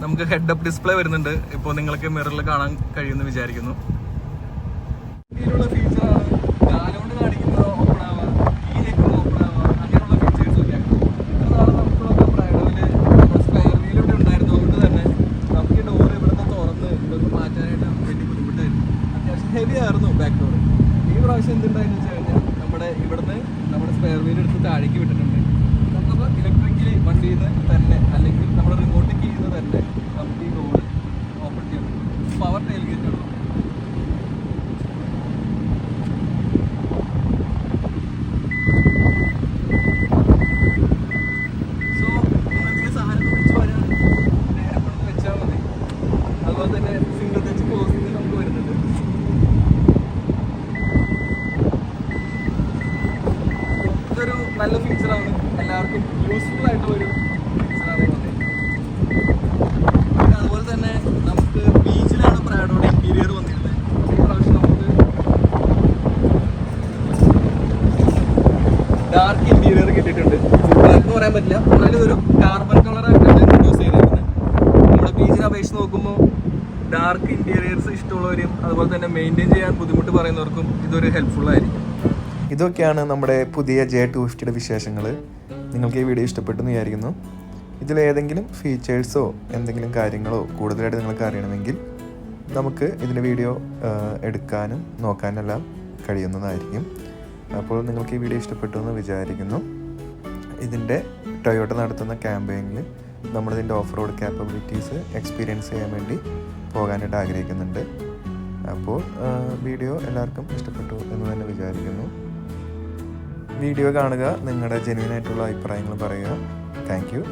നമുക്ക് ഹെഡ് അപ്പ് ഡിസ്പ്ലേ വരുന്നുണ്ട്. ഇപ്പോൾ നിങ്ങൾക്ക് മിററിൽ കാണാൻ കഴിയുമെന്ന് വിചാരിക്കുന്നു. ഇതിലുള്ള ഫീച്ചറാണ് കാലുകൊണ്ട് കാണിക്കുന്നത് ഓപ്പൺ ആവുക, ഈ നെക്കും ഓപ്പൺ ആവുക, അങ്ങനെയുള്ള ഫീച്ചേഴ്സൊക്കെ. ഇത്ര നാളെ നമുക്കൊക്കെ പ്രൈഡോയില് സ്പെയർ വീലൊക്കെ ഉണ്ടായിരുന്നതുകൊണ്ട് തന്നെ നമുക്ക് ഈ ഡോർ ഇവിടുന്ന് തുറന്ന് ഇതൊക്കെ മാറ്റാനായിട്ട് വലിയ ബുദ്ധിമുട്ടായിരുന്നു. അത്യാവശ്യം ഹെവി ആയിരുന്നു ബാക്ക് ഡോർ. ഈ പ്രാവശ്യം എന്തുണ്ടായെന്ന് വെച്ച് കഴിഞ്ഞാൽ ഇവിടുന്ന് നമ്മുടെ സ്പെയർ വീൽ എടുത്ത് താഴേക്ക് വിട്ടിട്ടുണ്ട്. നമുക്കപ്പോൾ ഇലക്ട്രിക്കലി വണ്ടിയിൽ നിന്ന് തന്നെ അല്ലെങ്കിൽ നമ്മുടെ റിമോട്ടിൽ ചെയ്യുന്നത് തന്നെ നമുക്ക് ഈ ഡോർ ഓപ്പൺ ചെയ്യാൻ പറ്റും. പവർ ടെയിൽ ഗേറ്റ് ആണ്. നല്ല ഫീച്ചറാണ്, എല്ലാവർക്കും യൂസ്ഫുൾ ആയിട്ടുള്ളൊരു ഫീച്ചറാണ്. പിന്നെ അതുപോലെ തന്നെ നമുക്ക് ബീച്ചിലാണ് പ്രാഡോയുടെ ഇന്റീരിയർ വന്നിരുന്നത്. ഈ പ്രാവശ്യം നമുക്ക് ഡാർക്ക് ഇന്റീരിയർ കിട്ടിയിട്ടുണ്ട്. ബ്ലാക്ക് പറയാൻ പറ്റില്ല, എന്നാലും ഒരു കാർബൺ കളറായിട്ടാണ് യൂസ് ചെയ്തിരിക്കുന്നത്. നമ്മുടെ ബീച്ചിനെ അപേക്ഷിച്ച് നോക്കുമ്പോൾ ഡാർക്ക് ഇന്റീരിയേഴ്സ് ഇഷ്ടമുള്ളവരും അതുപോലെ തന്നെ മെയിൻറ്റെയിൻ ചെയ്യാൻ ബുദ്ധിമുട്ട് പറയുന്നവർക്കും ഇതൊരു ഹെൽപ്ഫുൾ ആയിരിക്കും. ഇതൊക്കെയാണ് നമ്മുടെ പുതിയ J250യുടെ വിശേഷങ്ങൾ. നിങ്ങൾക്ക് ഈ വീഡിയോ ഇഷ്ടപ്പെട്ടെന്ന് വിചാരിക്കുന്നു. ഇതിലേതെങ്കിലും ഫീച്ചേഴ്സോ എന്തെങ്കിലും കാര്യങ്ങളോ കൂടുതലായിട്ട് നിങ്ങൾക്ക് അറിയണമെങ്കിൽ നമുക്ക് ഇതിൻ്റെ വീഡിയോ എടുക്കാനും നോക്കാനെല്ലാം കഴിയുന്നതായിരിക്കും. അപ്പോൾ നിങ്ങൾക്ക് ഈ വീഡിയോ ഇഷ്ടപ്പെട്ടു എന്ന് വിചാരിക്കുന്നു. ഇതിൻ്റെ ടൊയോട്ട നടത്തുന്ന ക്യാമ്പയിനിൽ നമ്മളിതിൻ്റെ ഓഫ് റോഡ് ക്യാപ്പബിലിറ്റീസ് എക്സ്പീരിയൻസ് ചെയ്യാൻ വേണ്ടി പോകാനായിട്ട് ആഗ്രഹിക്കുന്നുണ്ട്. അപ്പോൾ വീഡിയോ എല്ലാവർക്കും ഇഷ്ടപ്പെട്ടു എന്ന് തന്നെ വിചാരിക്കുന്നു. വീഡിയോ കാണുക, നിങ്ങളുടെ ജെന്യുവൻ ആയിട്ടുള്ള അഭിപ്രായങ്ങൾ പറയുക. Thank you.